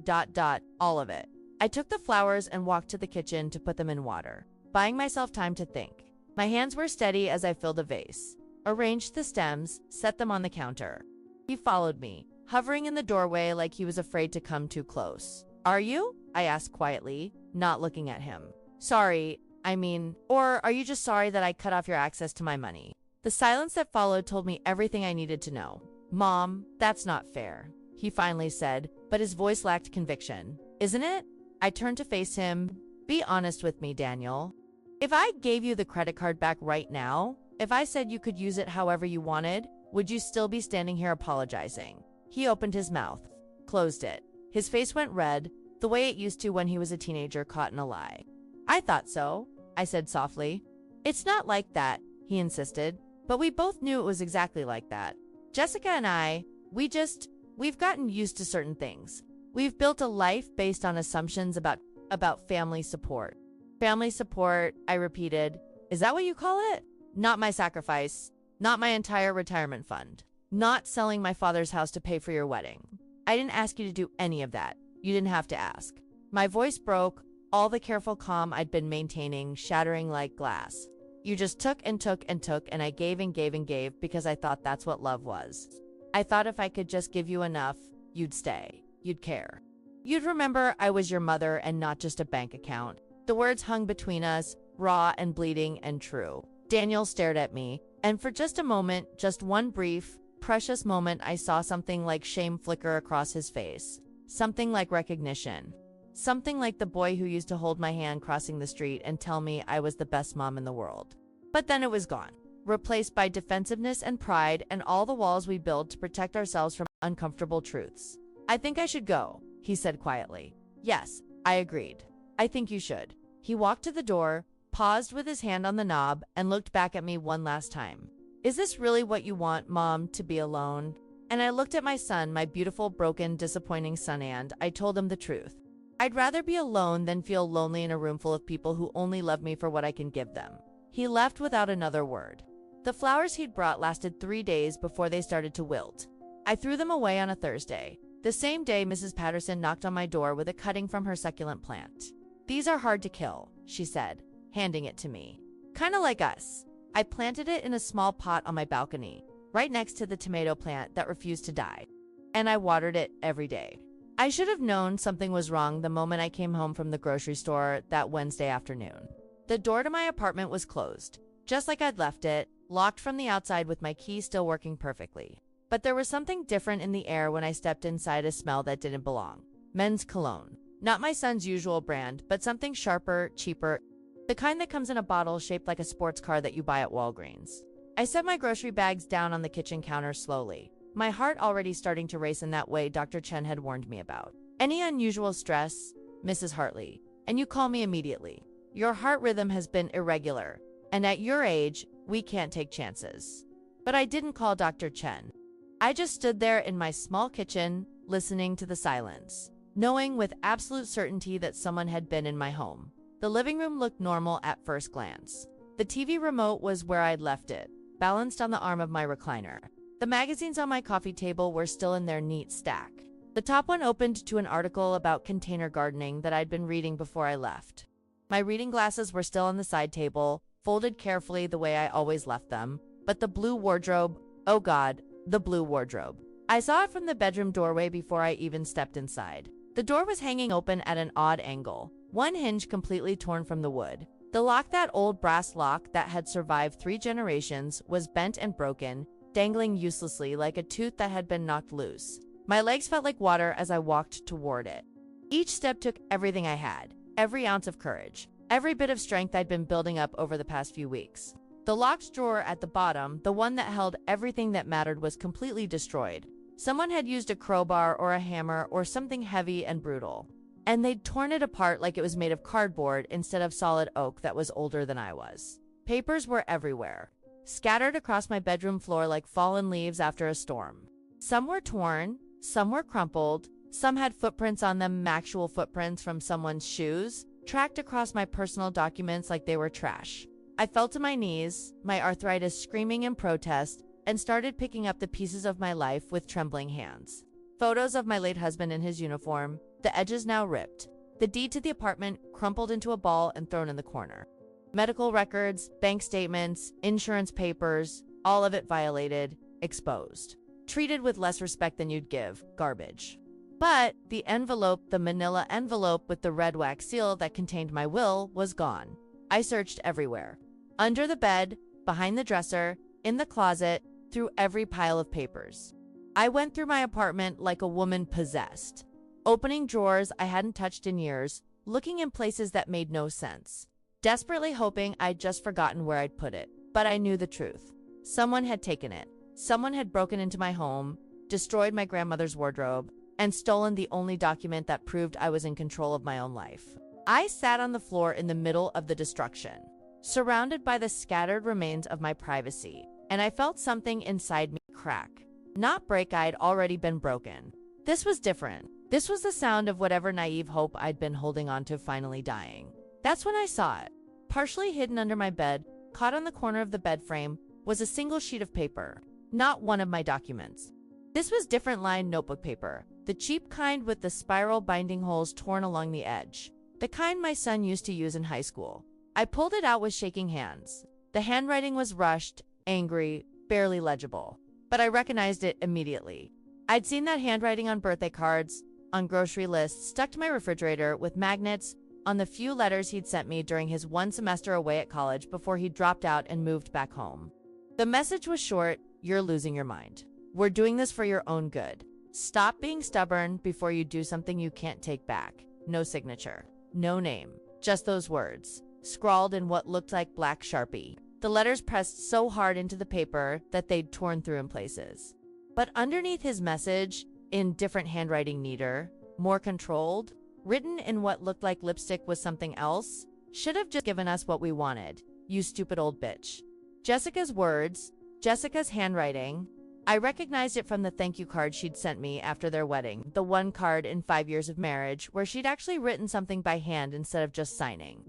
A: all of it." I took the flowers and walked to the kitchen to put them in water, buying myself time to think. My hands were steady as I filled a vase, arranged the stems, set them on the counter. He followed me, hovering in the doorway like he was afraid to come too close. "Are you?" I asked quietly, not looking at him. "Sorry, or are you just sorry that I cut off your access to my money?" The silence that followed told me everything I needed to know. "Mom, that's not fair," he finally said, but his voice lacked conviction. "Isn't it?" I turned to face him. "Be honest with me, Daniel. If I gave you the credit card back right now, if I said you could use it however you wanted, would you still be standing here apologizing?" He opened his mouth, closed it. His face went red, the way it used to when he was a teenager caught in a lie. "I thought so," I said softly. "It's not like that," he insisted, but we both knew it was exactly like that. Jessica and I, we've gotten used to certain things. We've built a life based on assumptions about family support. "Family support," I repeated. "Is that what you call it?" "Not my sacrifice. Not my entire retirement fund. Not selling my father's house to pay for your wedding. I didn't ask you to do any of that. You didn't have to ask." My voice broke, all the careful calm I'd been maintaining shattering like glass. "You just took and took and took, and I gave and gave and gave because I thought that's what love was. I thought if I could just give you enough, you'd stay. You'd care. You'd remember I was your mother and not just a bank account." The words hung between us, raw and bleeding and true. Daniel stared at me, and for just a moment, just one brief, precious moment, I saw something like shame flicker across his face. Something like recognition. Something like the boy who used to hold my hand crossing the street and tell me I was the best mom in the world. But then it was gone, replaced by defensiveness and pride and all the walls we build to protect ourselves from uncomfortable truths. "I think I should go," he said quietly. "Yes," I agreed. "I think you should." He walked to the door, paused with his hand on the knob, and looked back at me one last time. "Is this really what you want, Mom, to be alone?" And I looked at my son, my beautiful, broken, disappointing son, and I told him the truth. I'd rather be alone than feel lonely in a room full of people who only love me for what I can give them. He left without another word. The flowers he'd brought lasted 3 days before they started to wilt. I threw them away on a Thursday. The same day, Mrs. Patterson knocked on my door with a cutting from her succulent plant. "These are hard to kill," she said, handing it to me. "Kinda like us." I planted it in a small pot on my balcony, right next to the tomato plant that refused to die. And I watered it every day. I should have known something was wrong the moment I came home from the grocery store that Wednesday afternoon. The door to my apartment was closed, just like I'd left it, locked from the outside with my key still working perfectly. But there was something different in the air when I stepped inside, a smell that didn't belong. Men's cologne. Not my son's usual brand, but something sharper, cheaper, the kind that comes in a bottle shaped like a sports car that you buy at Walgreens. I set my grocery bags down on the kitchen counter slowly, my heart already starting to race in that way Dr. Chen had warned me about. Any unusual stress, Mrs. Hartley, and you call me immediately. Your heart rhythm has been irregular, and at your age, we can't take chances. But I didn't call Dr. Chen. I just stood there in my small kitchen, listening to the silence, knowing with absolute certainty that someone had been in my home. The living room looked normal at first glance. The TV remote was where I'd left it, balanced on the arm of my recliner. The magazines on my coffee table were still in their neat stack. The top one opened to an article about container gardening that I'd been reading before I left. My reading glasses were still on the side table, folded carefully the way I always left them, but the blue wardrobe, oh God, the blue wardrobe. I saw it from the bedroom doorway before I even stepped inside. The door was hanging open at an odd angle, one hinge completely torn from the wood. The lock, that old brass lock that had survived 3 generations, was bent and broken, dangling uselessly like a tooth that had been knocked loose. My legs felt like water as I walked toward it. Each step took everything I had, every ounce of courage, every bit of strength I'd been building up over the past few weeks. The locked drawer at the bottom, the one that held everything that mattered, was completely destroyed. Someone had used a crowbar or a hammer or something heavy and brutal, and they'd torn it apart like it was made of cardboard instead of solid oak that was older than I was. Papers were everywhere, scattered across my bedroom floor like fallen leaves after a storm. Some were torn, some were crumpled, some had footprints on them, actual footprints from someone's shoes, tracked across my personal documents like they were trash. I fell to my knees, my arthritis screaming in protest, and started picking up the pieces of my life with trembling hands. Photos of my late husband in his uniform, the edges now ripped, the deed to the apartment crumpled into a ball and thrown in the corner. Medical records, bank statements, insurance papers, all of it violated, exposed. Treated with less respect than you'd give, garbage. But the envelope, the manila envelope with the red wax seal that contained my will, was gone. I searched everywhere. Under the bed, behind the dresser, in the closet, through every pile of papers. I went through my apartment like a woman possessed, opening drawers I hadn't touched in years, looking in places that made no sense, desperately hoping I'd just forgotten where I'd put it. But I knew the truth. Someone had taken it. Someone had broken into my home, destroyed my grandmother's wardrobe, and stolen the only document that proved I was in control of my own life. I sat on the floor in the middle of the destruction, surrounded by the scattered remains of my privacy, and I felt something inside me crack. Not break, I'd already been broken. This was different. This was the sound of whatever naive hope I'd been holding on to finally dying. That's when I saw it. Partially hidden under my bed, caught on the corner of the bed frame, was a single sheet of paper. Not one of my documents. This was different lined notebook paper, the cheap kind with the spiral binding holes torn along the edge, the kind my son used to use in high school. I pulled it out with shaking hands. The handwriting was rushed, angry, barely legible, but I recognized it immediately. I'd seen that handwriting on birthday cards, on grocery lists, stuck to my refrigerator with magnets, on the few letters he'd sent me during his 1 semester away at college before he dropped out and moved back home. The message was short: you're losing your mind. We're doing this for your own good. Stop being stubborn before you do something you can't take back. No signature. No name. Just those words, scrawled in what looked like black Sharpie. The letters pressed so hard into the paper that they'd torn through in places. But underneath his message, in different handwriting, neater, more controlled, written in what looked like lipstick, was something else. Should have just given us what we wanted, you stupid old bitch. Jessica's words, Jessica's handwriting. I recognized it from the thank you card she'd sent me after their wedding, the one card in 5 years of marriage where she'd actually written something by hand instead of just signing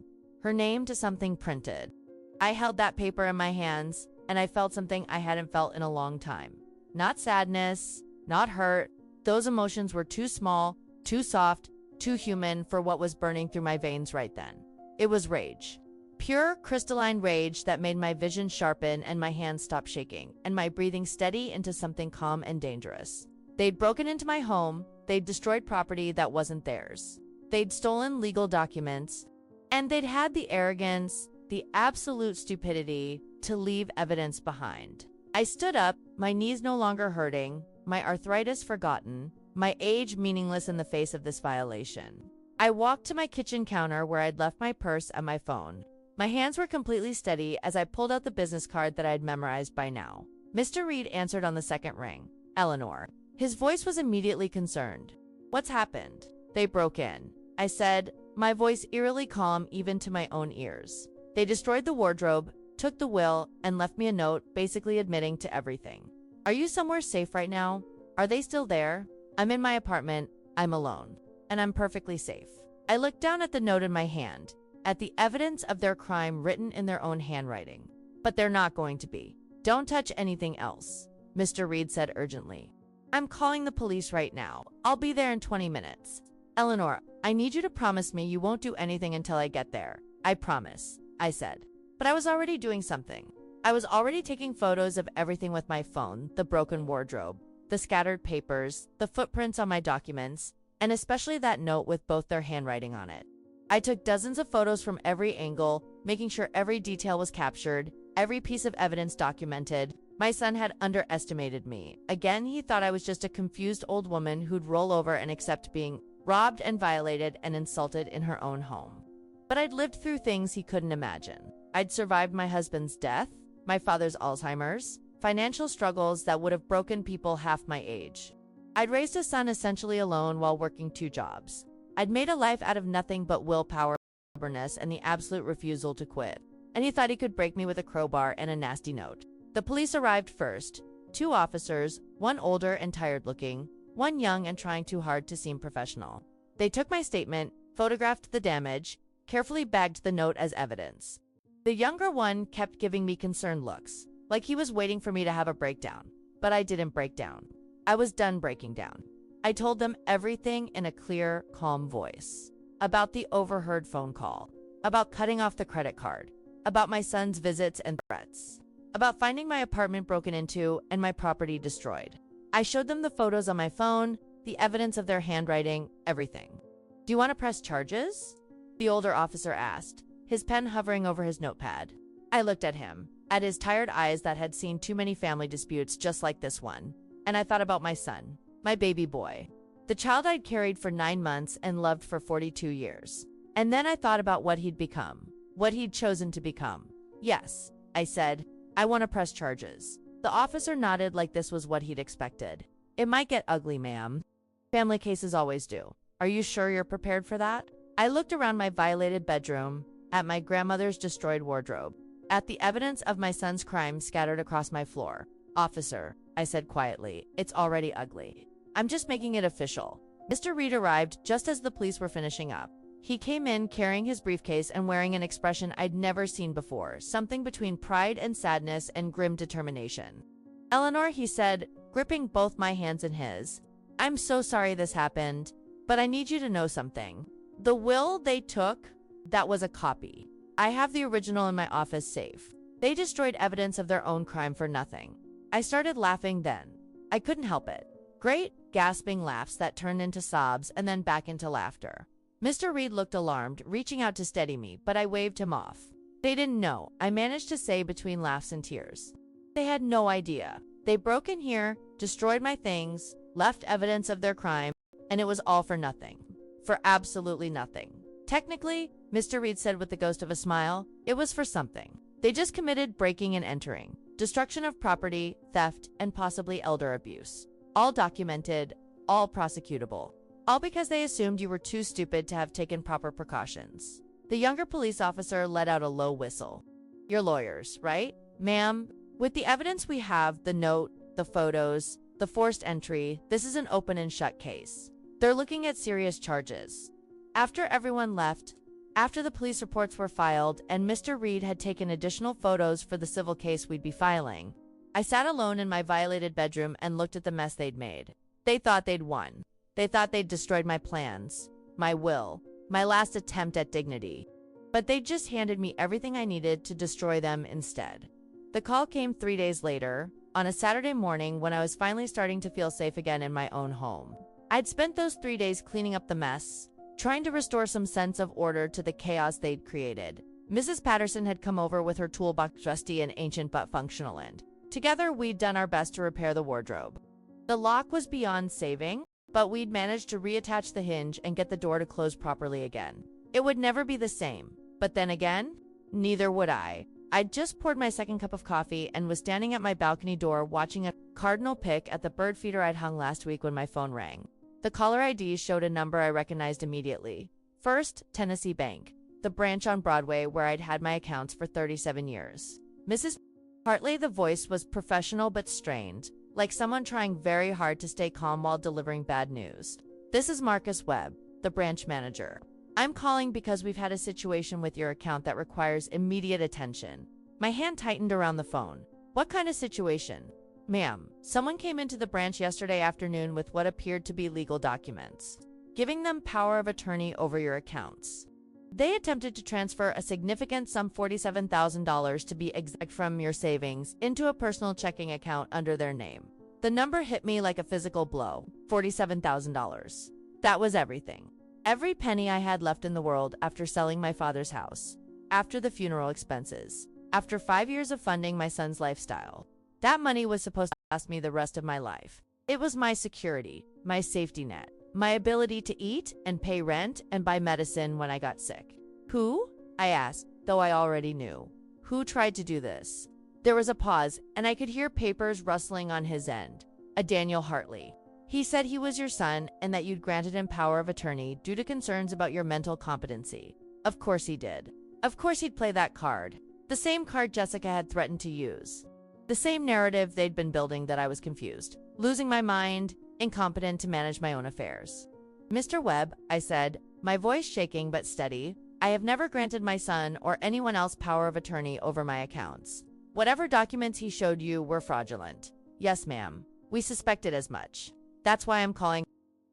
A: her name to something printed. I held that paper in my hands, and I felt something I hadn't felt in a long time. Not sadness, not hurt. Those emotions were too small, too soft, too human for what was burning through my veins right then. It was rage. Pure, crystalline rage that made my vision sharpen and my hands stop shaking, and my breathing steady into something calm and dangerous. They'd broken into my home, they'd destroyed property that wasn't theirs. They'd stolen legal documents, and they'd had the arrogance, the absolute stupidity, to leave evidence behind. I stood up, my knees no longer hurting, my arthritis forgotten, my age meaningless in the face of this violation. I walked to my kitchen counter where I'd left my purse and my phone. My hands were completely steady as I pulled out the business card that I'd memorized by now. Mr. Reed answered on the second ring. Eleanor. His voice was immediately concerned. What's happened? They broke in, I said, my voice eerily calm even to my own ears. They destroyed the wardrobe, took the will, and left me a note basically admitting to everything. Are you somewhere safe right now? Are they still there? I'm in my apartment, I'm alone, and I'm perfectly safe. I looked down at the note in my hand, at the evidence of their crime written in their own handwriting. But they're not going to be. Don't touch anything else, Mr. Reed said urgently. I'm calling the police right now. I'll be there in 20 minutes. Eleanor, I need you to promise me you won't do anything until I get there. I promise, I said. But I was already doing something. I was already taking photos of everything with my phone, the broken wardrobe, the scattered papers, the footprints on my documents, and especially that note with both their handwriting on it. I took dozens of photos from every angle, making sure every detail was captured, every piece of evidence documented. My son had underestimated me. Again, he thought I was just a confused old woman who'd roll over and accept being robbed and violated and insulted in her own home. But I'd lived through things he couldn't imagine. I'd survived my husband's death, my father's Alzheimer's, financial struggles that would have broken people half my age. I'd raised a son essentially alone while working 2 jobs. I'd made a life out of nothing but willpower, stubbornness, and the absolute refusal to quit. And he thought he could break me with a crowbar and a nasty note. The police arrived first. 2 officers, one older and tired-looking, one young and trying too hard to seem professional. They took my statement, photographed the damage, carefully bagged the note as evidence. The younger one kept giving me concerned looks, like he was waiting for me to have a breakdown. But I didn't break down. I was done breaking down. I told them everything in a clear, calm voice. About the overheard phone call. About cutting off the credit card. About my son's visits and threats. About finding my apartment broken into and my property destroyed. I showed them the photos on my phone, the evidence of their handwriting, everything. Do you want to press charges? The older officer asked, his pen hovering over his notepad. I looked at him, at his tired eyes that had seen too many family disputes just like this one. And I thought about my son, my baby boy, the child I'd carried for 9 months and loved for 42 years. And then I thought about what he'd become, what he'd chosen to become. Yes, I said, I want to press charges. The officer nodded like this was what he'd expected. It might get ugly, ma'am. Family cases always do. Are you sure you're prepared for that? I looked around my violated bedroom, at my grandmother's destroyed wardrobe, at the evidence of my son's crime scattered across my floor. Officer, I said quietly, it's already ugly. I'm just making it official. Mr. Reed arrived just as the police were finishing up. He came in carrying his briefcase and wearing an expression I'd never seen before, something between pride and sadness and grim determination. Eleanor, he said, gripping both my hands in his, I'm so sorry this happened, but I need you to know something. The will they took, that was a copy. I have the original in my office safe. They destroyed evidence of their own crime for nothing. I started laughing then. I couldn't help it. Great, gasping laughs that turned into sobs and then back into laughter. Mr. Reed looked alarmed, reaching out to steady me, but I waved him off. They didn't know, I managed to say between laughs and tears. They had no idea. They broke in here, destroyed my things, left evidence of their crime, and it was all for nothing. For absolutely nothing. Technically, Mr. Reed said with the ghost of a smile, it was for something. They just committed breaking and entering, destruction of property, theft, and possibly elder abuse. All documented, all prosecutable. All because they assumed you were too stupid to have taken proper precautions. The younger police officer let out a low whistle. You're lawyers, right, ma'am? With the evidence we have, the note, the photos, the forced entry, this is an open and shut case. They're looking at serious charges. After everyone left, after the police reports were filed and Mr. Reed had taken additional photos for the civil case we'd be filing, I sat alone in my violated bedroom and looked at the mess they'd made. They thought they'd won. They thought they'd destroyed my plans, my will, my last attempt at dignity. But they just handed me everything I needed to destroy them instead. The call came 3 days later, on a Saturday morning when I was finally starting to feel safe again in my own home. I'd spent those 3 days cleaning up the mess, trying to restore some sense of order to the chaos they'd created. Mrs. Patterson had come over with her toolbox, rusty and ancient but functional, and together we'd done our best to repair the wardrobe. The lock was beyond saving, but we'd managed to reattach the hinge and get the door to close properly again. It would never be the same, but then again, neither would I. I'd just poured my second cup of coffee and was standing at my balcony door watching a cardinal pick at the bird feeder I'd hung last week when my phone rang. The caller ID showed a number I recognized immediately. First, Tennessee Bank, the branch on Broadway where I'd had my accounts for 37 years. Mrs. Hartley, the voice was professional but strained, like someone trying very hard to stay calm while delivering bad news. This is Marcus Webb, the branch manager. I'm calling because we've had a situation with your account that requires immediate attention. My hand tightened around the phone. What kind of situation? Ma'am, someone came into the branch yesterday afternoon with what appeared to be legal documents, giving them power of attorney over your accounts. They attempted to transfer a significant sum, $47,000 to be exact, from your savings into a personal checking account under their name. The number hit me like a physical blow. $47,000. That was everything. Every penny I had left in the world after selling my father's house, after the funeral expenses, after 5 years of funding my son's lifestyle. That money was supposed to last me the rest of my life. It was my security, my safety net, my ability to eat and pay rent and buy medicine when I got sick. Who? I asked, though I already knew. Who tried to do this? There was a pause, and I could hear papers rustling on his end. A Daniel Hartley. He said he was your son and that you'd granted him power of attorney due to concerns about your mental competency. Of course he did. Of course he'd play that card. The same card Jessica had threatened to use. The same narrative they'd been building, that I was confused, losing my mind, incompetent to manage my own affairs. Mr. Webb, I said, my voice shaking but steady, I have never granted my son or anyone else power of attorney over my accounts. Whatever documents he showed you were fraudulent. Yes, ma'am. We suspected as much. That's why I'm calling.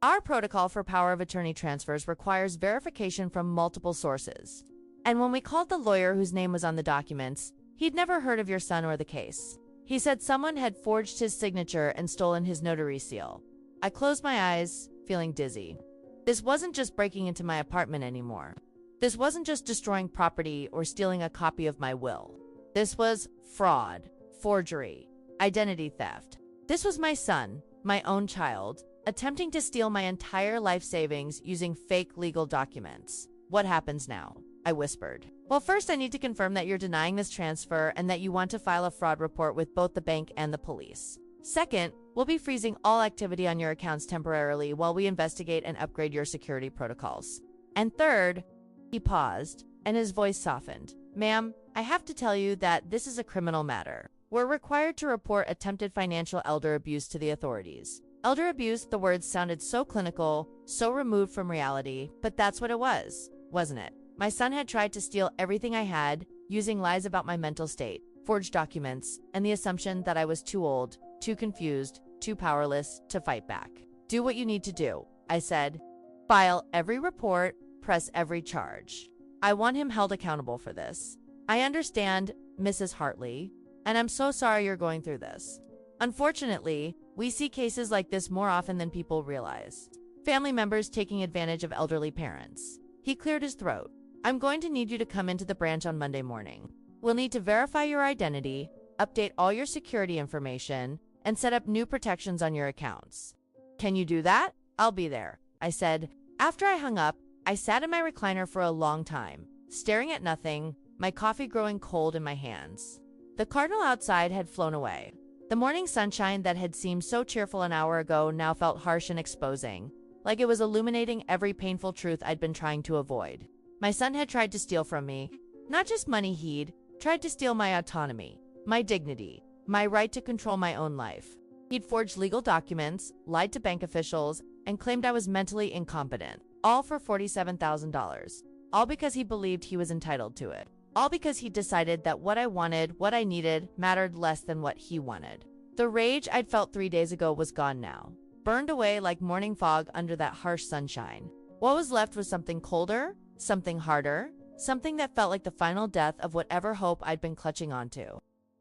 A: Our protocol for power of attorney transfers requires verification from multiple sources. And when we called the lawyer whose name was on the documents, he'd never heard of your son or the case. He said someone had forged his signature and stolen his notary seal. I closed my eyes, feeling dizzy. This wasn't just breaking into my apartment anymore. This wasn't just destroying property or stealing a copy of my will. This was fraud, forgery, identity theft. This was my son, my own child, attempting to steal my entire life savings using fake legal documents. What happens now? I whispered. Well, first I need to confirm that you're denying this transfer and that you want to file a fraud report with both the bank and the police. Second, we'll be freezing all activity on your accounts temporarily while we investigate and upgrade your security protocols. And third, he paused, and his voice softened. Ma'am, I have to tell you that this is a criminal matter. We're required to report attempted financial elder abuse to the authorities. Elder abuse, the words sounded so clinical, so removed from reality, but that's what it was, wasn't it? My son had tried to steal everything I had, using lies about my mental state, forged documents, and the assumption that I was too old, too confused, too powerless to fight back. Do what you need to do, I said. File every report, press every charge. I want him held accountable for this. I understand, Mrs. Hartley, and I'm so sorry you're going through this. Unfortunately, we see cases like this more often than people realize. Family members taking advantage of elderly parents. He cleared his throat. I'm going to need you to come into the branch on Monday morning. We'll need to verify your identity, update all your security information, and set up new protections on your accounts. Can you do that? I'll be there, I said. After I hung up, I sat in my recliner for a long time, staring at nothing, my coffee growing cold in my hands. The cardinal outside had flown away. The morning sunshine that had seemed so cheerful an hour ago now felt harsh and exposing, like it was illuminating every painful truth I'd been trying to avoid. My son had tried to steal from me, not just money, he'd tried to steal my autonomy, my dignity, my right to control my own life. He'd forged legal documents, lied to bank officials, and claimed I was mentally incompetent, all for $47,000. All because he believed he was entitled to it. All because he decided that what I wanted, what I needed, mattered less than what he wanted. The rage I'd felt 3 days ago was gone now, burned away like morning fog under that harsh sunshine. What was left was something colder, something harder, something that felt like the final death of whatever hope I'd been clutching onto.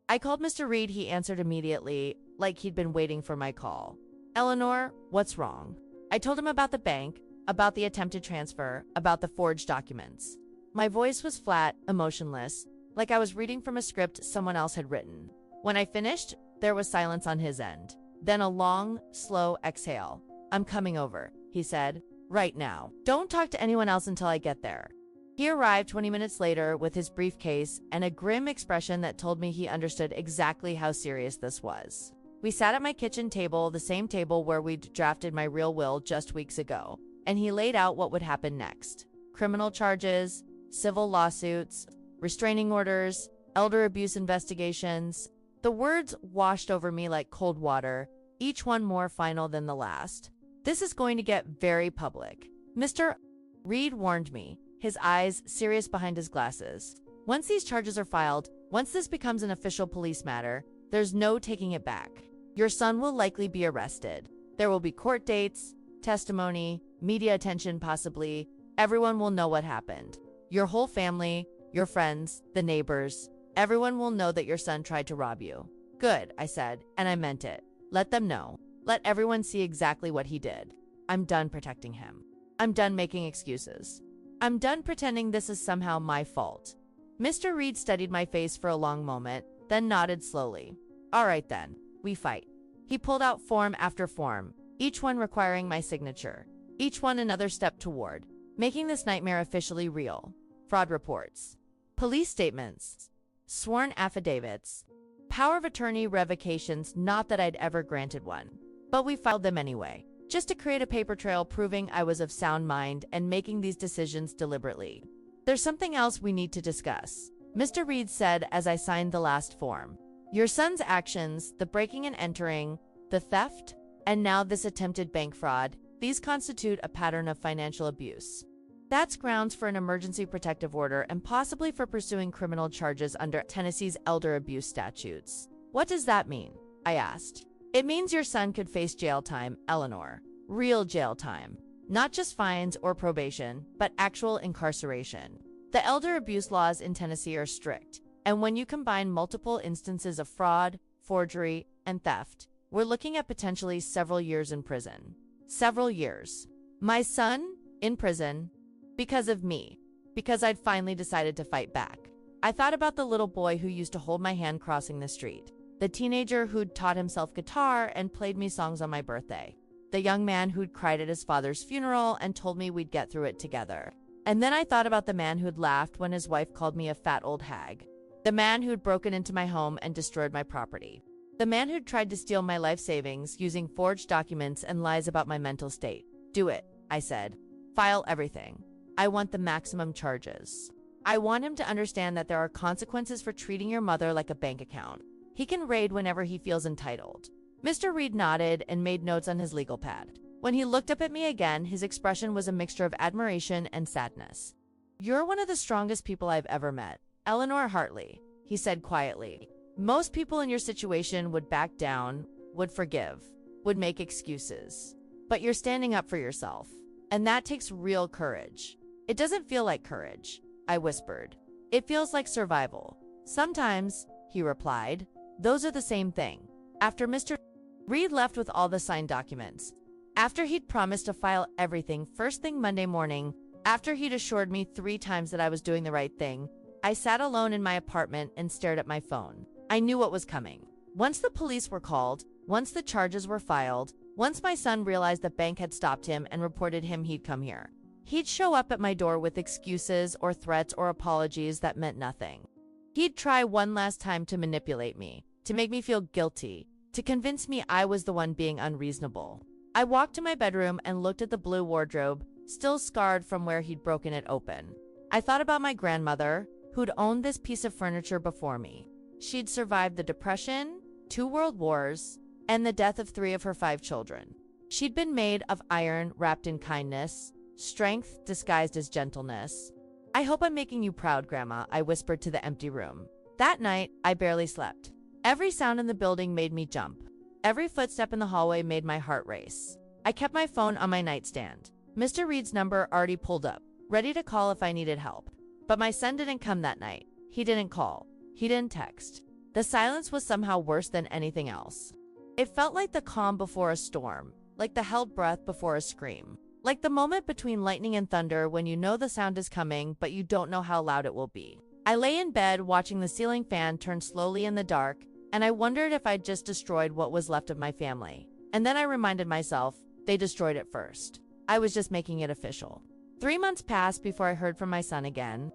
A: I called Mr. Reed. He answered immediately, like he'd been waiting for my call. Eleanor, what's wrong? I told him about the bank, about the attempted transfer, about the forged documents. My voice was flat, emotionless, like I was reading from a script someone else had written. When I finished, there was silence on his end. Then a long, slow exhale. I'm coming over, he said. Right now. Don't talk to anyone else until I get there. He arrived 20 minutes later with his briefcase and a grim expression that told me he understood exactly how serious this was. We sat at my kitchen table, the same table where we'd drafted my real will just weeks ago, and he laid out what would happen next. Criminal charges, civil lawsuits, restraining orders, elder abuse investigations. The words washed over me like cold water, each one more final than the last. This is going to get very public. Mr. Reed warned me, his eyes serious behind his glasses. Once these charges are filed, once this becomes an official police matter, there's no taking it back. Your son will likely be arrested. There will be court dates, testimony, media attention possibly. Everyone will know what happened. Your whole family, your friends, the neighbors, everyone will know that your son tried to rob you. Good, I said, and I meant it. Let them know. Let everyone see exactly what he did. I'm done protecting him. I'm done making excuses. I'm done pretending this is somehow my fault. Mr. Reed studied my face for a long moment, then nodded slowly. All right then, we fight. He pulled out form after form, each one requiring my signature, each one another step toward making this nightmare officially real. Fraud reports, police statements, sworn affidavits, power of attorney revocations, not that I'd ever granted one. But we filed them anyway, just to create a paper trail proving I was of sound mind and making these decisions deliberately. There's something else we need to discuss, Mr. Reed said as I signed the last form. Your son's actions, the breaking and entering, the theft, and now this attempted bank fraud, these constitute a pattern of financial abuse. That's grounds for an emergency protective order and possibly for pursuing criminal charges under Tennessee's elder abuse statutes. What does that mean? I asked. It means your son could face jail time, Eleanor. Real jail time. Not just fines or probation, but actual incarceration. The elder abuse laws in Tennessee are strict, and when you combine multiple instances of fraud, forgery, and theft, we're looking at potentially several years in prison. Several years. My son, in prison, because of me. Because I'd finally decided to fight back. I thought about the little boy who used to hold my hand crossing the street. The teenager who'd taught himself guitar and played me songs on my birthday. The young man who'd cried at his father's funeral and told me we'd get through it together. And then I thought about the man who'd laughed when his wife called me a fat old hag. The man who'd broken into my home and destroyed my property. The man who'd tried to steal my life savings using forged documents and lies about my mental state. Do it, I said. File everything. I want the maximum charges. I want him to understand that there are consequences for treating your mother like a bank account. He can raid whenever he feels entitled. Mr. Reed nodded and made notes on his legal pad. When he looked up at me again, his expression was a mixture of admiration and sadness. You're one of the strongest people I've ever met, Eleanor Hartley, he said quietly. Most people in your situation would back down, would forgive, would make excuses. But you're standing up for yourself, and that takes real courage. It doesn't feel like courage, I whispered. It feels like survival. Sometimes, he replied. Those are the same thing. After Mr. Reed left with all the signed documents, after he'd promised to file everything first thing Monday morning, after he'd assured me 3 times that I was doing the right thing, I sat alone in my apartment and stared at my phone. I knew what was coming. Once the police were called, once the charges were filed, once my son realized the bank had stopped him and reported he'd come here. He'd show up at my door with excuses or threats or apologies that meant nothing. He'd try one last time to manipulate me, to make me feel guilty, to convince me I was the one being unreasonable. I walked to my bedroom and looked at the blue wardrobe, still scarred from where he'd broken it open. I thought about my grandmother, who'd owned this piece of furniture before me. She'd survived the Depression, 2 world wars, and the death of 3 of her 5 children. She'd been made of iron wrapped in kindness, strength disguised as gentleness. I hope I'm making you proud, Grandma, I whispered to the empty room. That night, I barely slept. Every sound in the building made me jump. Every footstep in the hallway made my heart race. I kept my phone on my nightstand. Mr. Reed's number already pulled up, ready to call if I needed help. But my son didn't come that night. He didn't call. He didn't text. The silence was somehow worse than anything else. It felt like the calm before a storm, like the held breath before a scream. Like the moment between lightning and thunder when you know the sound is coming, but you don't know how loud it will be. I lay in bed watching the ceiling fan turn slowly in the dark, and I wondered if I'd just destroyed what was left of my family. And then I reminded myself, they destroyed it first. I was just making it official. 3 months passed before I heard from my son again.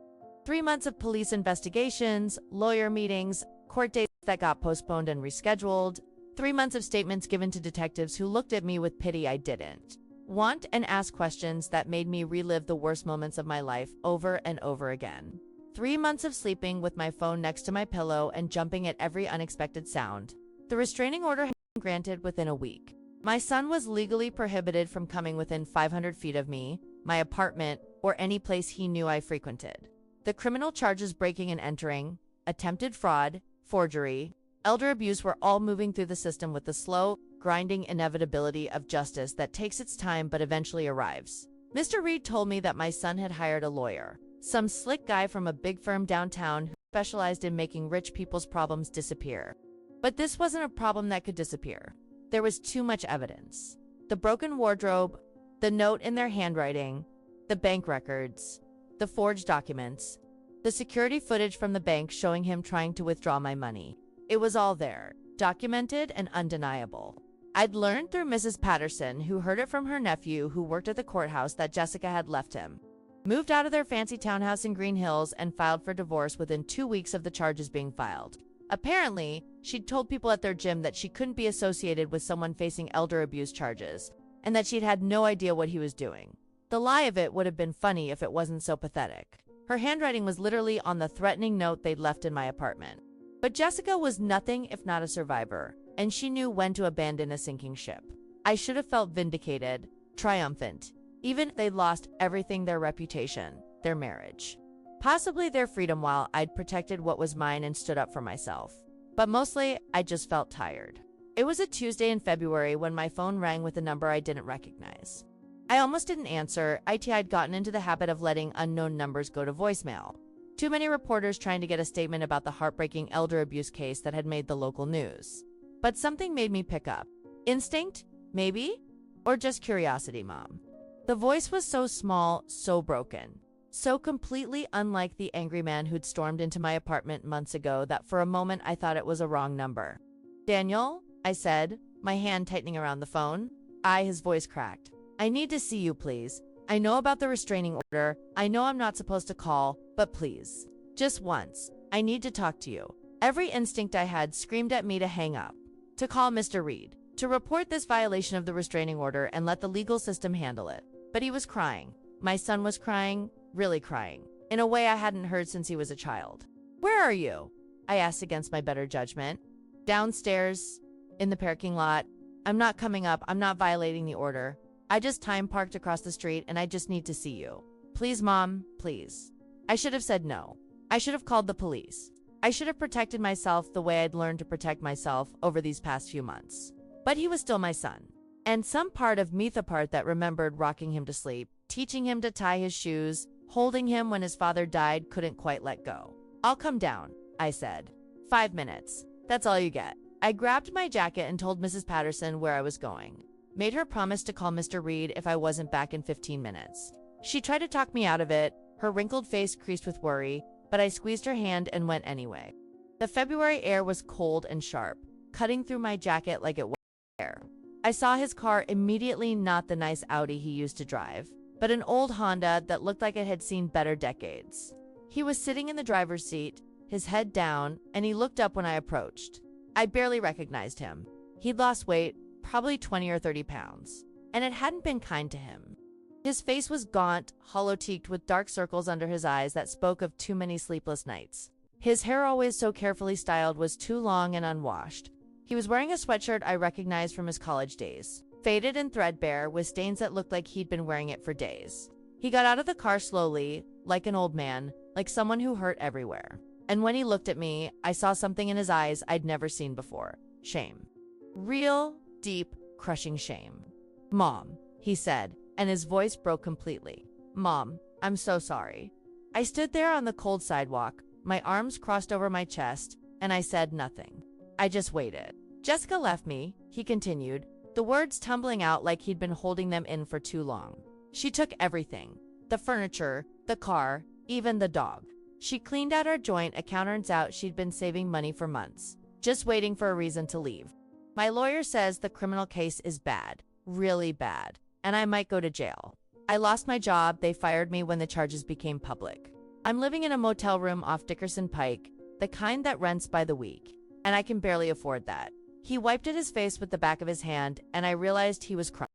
A: 3 months of police investigations, lawyer meetings, court dates that got postponed and rescheduled. 3 months of statements given to detectives who looked at me with pity I didn't want and asked questions that made me relive the worst moments of my life over and over again. 3 months of sleeping with my phone next to my pillow and jumping at every unexpected sound. The restraining order had been granted within a week. My son was legally prohibited from coming within 500 feet of me, my apartment, or any place he knew I frequented. The criminal charges breaking and entering, attempted fraud, forgery, elder abuse were all moving through the system with the slow, grinding inevitability of justice that takes its time but eventually arrives. Mr. Reed told me that my son had hired a lawyer, some slick guy from a big firm downtown who specialized in making rich people's problems disappear. But this wasn't a problem that could disappear. There was too much evidence. The broken wardrobe, the note in their handwriting, the bank records, the forged documents, the security footage from the bank showing him trying to withdraw my money. It was all there, documented and undeniable. I'd learned through Mrs. Patterson, who heard it from her nephew who worked at the courthouse, that Jessica had left him, moved out of their fancy townhouse in Green Hills, and filed for divorce within 2 weeks of the charges being filed. Apparently, she'd told people at their gym that she couldn't be associated with someone facing elder abuse charges, and that she'd had no idea what he was doing. The lie of it would have been funny if it wasn't so pathetic. Her handwriting was literally on the threatening note they'd left in my apartment. But Jessica was nothing if not a survivor, and she knew when to abandon a sinking ship. I should have felt vindicated, triumphant, even if they'd lost everything: their reputation, their marriage, possibly their freedom, while I'd protected what was mine and stood up for myself. But mostly, I just felt tired. It was a Tuesday in February when my phone rang with a number I didn't recognize. I almost didn't answer. I'd gotten into the habit of letting unknown numbers go to voicemail. Too many reporters trying to get a statement about the heartbreaking elder abuse case that had made the local news. But something made me pick up. Instinct? Maybe? Or just curiosity, Mom. The voice was so small, so broken, so completely unlike the angry man who'd stormed into my apartment months ago that for a moment I thought it was a wrong number. "Daniel," I said, my hand tightening around the phone. His voice cracked. "I need to see you, please. I know about the restraining order. I know I'm not supposed to call, but please, just once, I need to talk to you." Every instinct I had screamed at me to hang up, to call Mr. Reed, to report this violation of the restraining order and let the legal system handle it. But he was crying. My son was crying, really crying, in a way I hadn't heard since he was a child. "Where are you?" I asked against my better judgment. "Downstairs, in the parking lot. I'm not coming up. I'm not violating the order. I just time parked across the street and I just need to see you. Please, Mom, please." I should have said no. I should have called the police. I should have protected myself the way I'd learned to protect myself over these past few months. But he was still my son. And some part of me, the part that remembered rocking him to sleep, teaching him to tie his shoes, holding him when his father died, couldn't quite let go. "I'll come down," I said. 5 minutes. That's all you get. I grabbed my jacket and told Mrs. Patterson where I was going. Made her promise to call Mr. Reed if I wasn't back in 15 minutes. She tried to talk me out of it, her wrinkled face creased with worry, but I squeezed her hand and went anyway. The February air was cold and sharp, cutting through my jacket like it was air. I saw his car immediately, not the nice Audi he used to drive, but an old Honda that looked like it had seen better decades. He was sitting in the driver's seat, his head down, and he looked up when I approached. I barely recognized him. He'd lost weight, probably 20 or 30 pounds, and it hadn't been kind to him. His face was gaunt, hollow-cheeked, with dark circles under his eyes that spoke of too many sleepless nights. His hair, always so carefully styled, was too long and unwashed. He was wearing a sweatshirt I recognized from his college days, faded and threadbare, with stains that looked like he'd been wearing it for days. He got out of the car slowly, like an old man, like someone who hurt everywhere. And when he looked at me, I saw something in his eyes I'd never seen before. Shame. Real, deep, crushing shame. "Mom," he said, and his voice broke completely. "Mom, I'm so sorry." I stood there on the cold sidewalk, my arms crossed over my chest, and I said nothing. I just waited. "Jessica left me," he continued, the words tumbling out like he'd been holding them in for too long. "She took everything. The furniture, the car, even the dog. She cleaned out our joint account. Turns out she'd been saving money for months, just waiting for a reason to leave. My lawyer says the criminal case is bad, really bad, and I might go to jail. I lost my job. They fired me when the charges became public. I'm living in a motel room off Dickerson Pike, the kind that rents by the week, and I can barely afford that. He wiped at his face with the back of his hand, and I realized he was crying.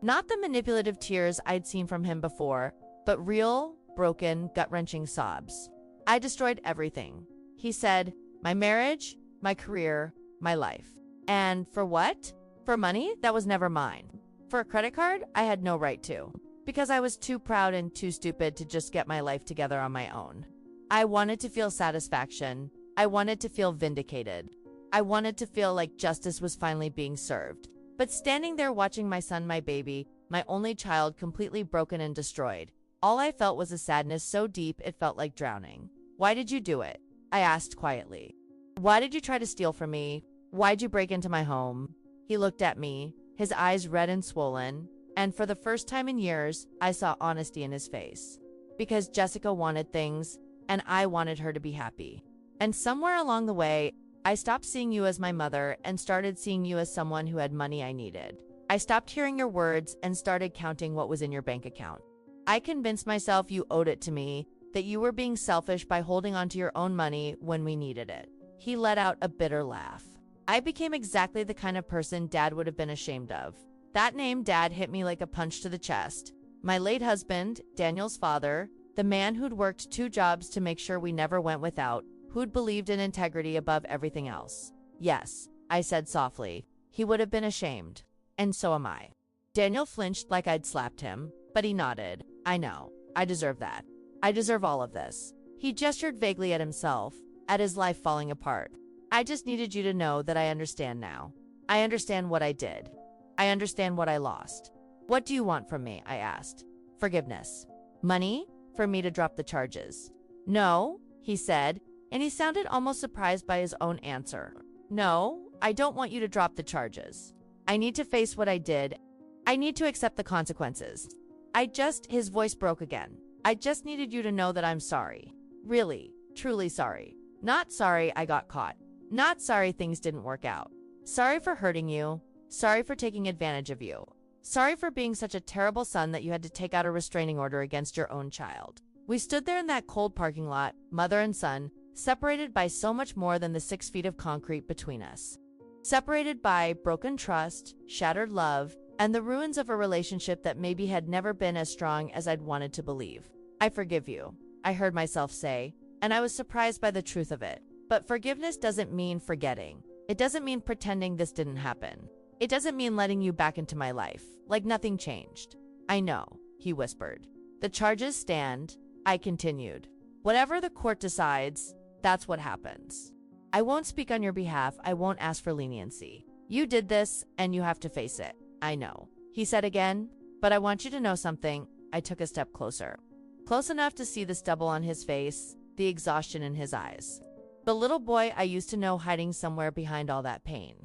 A: Not the manipulative tears I'd seen from him before, but real, broken, gut-wrenching sobs. I destroyed everything, he said. My marriage, my career, my life. And for what? For money that was never mine. For a credit card I had no right to. Because I was too proud and too stupid to just get my life together on my own. I wanted to feel satisfaction. I wanted to feel vindicated. I wanted to feel like justice was finally being served. But standing there watching my son, my baby, my only child, completely broken and destroyed, all I felt was a sadness so deep it felt like drowning. Why did you do it? I asked quietly. Why did you try to steal from me? Why'd you break into my home? He looked at me, his eyes red and swollen, and for the first time in years, I saw honesty in his face. Because Jessica wanted things, and I wanted her to be happy. And somewhere along the way, I stopped seeing you as my mother and started seeing you as someone who had money I needed. I stopped hearing your words and started counting what was in your bank account. I convinced myself you owed it to me, that you were being selfish by holding onto your own money when we needed it. He let out a bitter laugh. I became exactly the kind of person Dad would have been ashamed of. That name, Dad, hit me like a punch to the chest. My late husband, Daniel's father, the man who'd worked 2 jobs to make sure we never went without, who'd believed in integrity above everything else. Yes, I said softly. He would have been ashamed. And so am I. Daniel flinched like I'd slapped him, but he nodded. I know. I deserve that. I deserve all of this. He gestured vaguely at himself, at his life falling apart. I just needed you to know that I understand now. I understand what I did. I understand what I lost. What do you want from me? I asked. Forgiveness. Money? For me to drop the charges. No, he said, and he sounded almost surprised by his own answer. No, I don't want you to drop the charges. I need to face what I did. I need to accept the consequences. His voice broke again. I just needed you to know that I'm sorry. Really, truly sorry. Not sorry I got caught. Not sorry things didn't work out. Sorry for hurting you. Sorry for taking advantage of you. Sorry for being such a terrible son that you had to take out a restraining order against your own child. We stood there in that cold parking lot, mother and son, separated by so much more than the 6 feet of concrete between us. Separated by broken trust, shattered love, and the ruins of a relationship that maybe had never been as strong as I'd wanted to believe. I forgive you, I heard myself say, and I was surprised by the truth of it. But forgiveness doesn't mean forgetting. It doesn't mean pretending this didn't happen. It doesn't mean letting you back into my life, like nothing changed. I know, he whispered. The charges stand, I continued. Whatever the court decides, that's what happens. I won't speak on your behalf. I won't ask for leniency. You did this, and you have to face it. I know, he said again, but I want you to know something. I took a step closer. Close enough to see the stubble on his face, the exhaustion in his eyes. The little boy I used to know hiding somewhere behind all that pain.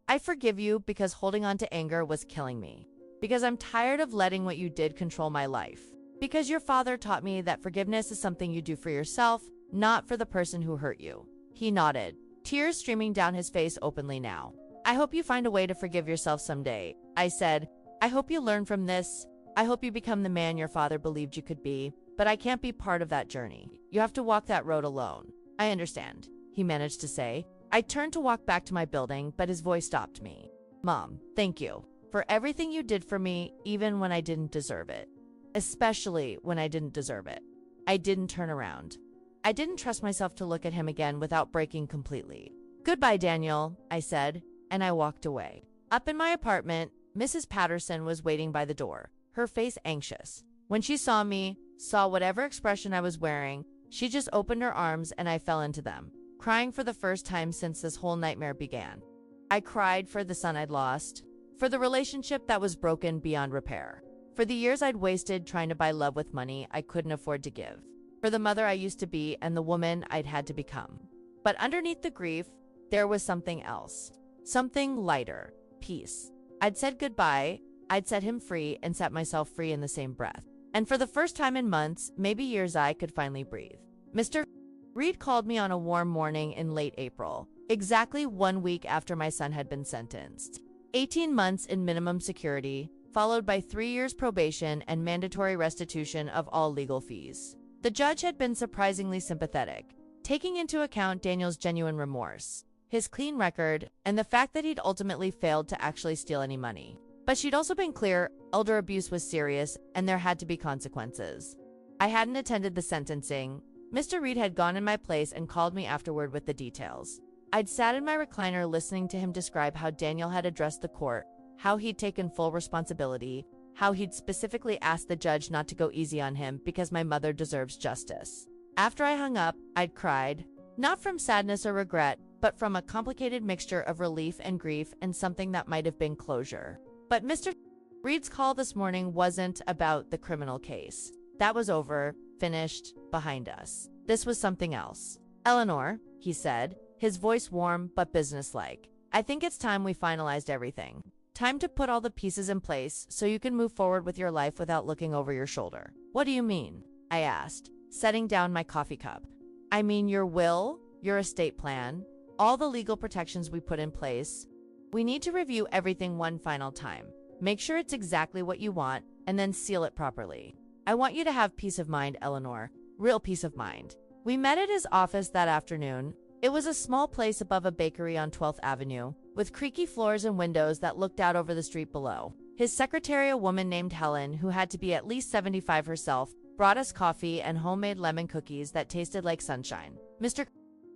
A: I forgive you because holding on to anger was killing me. Because I'm tired of letting what you did control my life. Because your father taught me that forgiveness is something you do for yourself, not for the person who hurt you. He nodded, tears streaming down his face openly now. I hope you find a way to forgive yourself someday, I said. I hope you learn from this. I hope you become the man your father believed you could be, but I can't be part of that journey. You have to walk that road alone. I understand, he managed to say. I turned to walk back to my building, but his voice stopped me. Mom, thank you for everything you did for me, even when I didn't deserve it. Especially when I didn't deserve it. I didn't turn around. I didn't trust myself to look at him again without breaking completely. Goodbye, Daniel, I said, and I walked away. Up in my apartment, Mrs. Patterson was waiting by the door, her face anxious. When she saw me, saw whatever expression I was wearing, she just opened her arms and I fell into them, crying for the first time since this whole nightmare began. I cried for the son I'd lost, for the relationship that was broken beyond repair, for the years I'd wasted trying to buy love with money I couldn't afford to give, for the mother I used to be and the woman I'd had to become. But underneath the grief, there was something else, something lighter, peace. I'd said goodbye, I'd set him free and set myself free in the same breath. And for the first time in months, maybe years, I could finally breathe. Mr. Reed called me on a warm morning in late April, exactly 1 week after my son had been sentenced. 18 months in minimum security, followed by 3 years probation and mandatory restitution of all legal fees. The judge had been surprisingly sympathetic, taking into account Daniel's genuine remorse, his clean record, and the fact that he'd ultimately failed to actually steal any money. But she'd also been clear elder abuse was serious and there had to be consequences. I hadn't attended the sentencing. Mr. Reed had gone in my place and called me afterward with the details. I'd sat in my recliner listening to him describe how Daniel had addressed the court, how he'd taken full responsibility, how he'd specifically asked the judge not to go easy on him because my mother deserves justice. After I hung up, I'd cried, not from sadness or regret, but from a complicated mixture of relief and grief and something that might have been closure. But Mr. Reed's call this morning wasn't about the criminal case. That was over, finished, behind us. This was something else. Eleanor, he said, his voice warm but businesslike. I think it's time we finalized everything. Time to put all the pieces in place so you can move forward with your life without looking over your shoulder. What do you mean? I asked, setting down my coffee cup. I mean your will, your estate plan, all the legal protections we put in place. We need to review everything one final time. Make sure it's exactly what you want, and then seal it properly. I want you to have peace of mind, Eleanor. Real peace of mind. We met at his office that afternoon. It was a small place above a bakery on 12th Avenue, with creaky floors and windows that looked out over the street below. His secretary, a woman named Helen, who had to be at least 75 herself, brought us coffee and homemade lemon cookies that tasted like sunshine. Mr.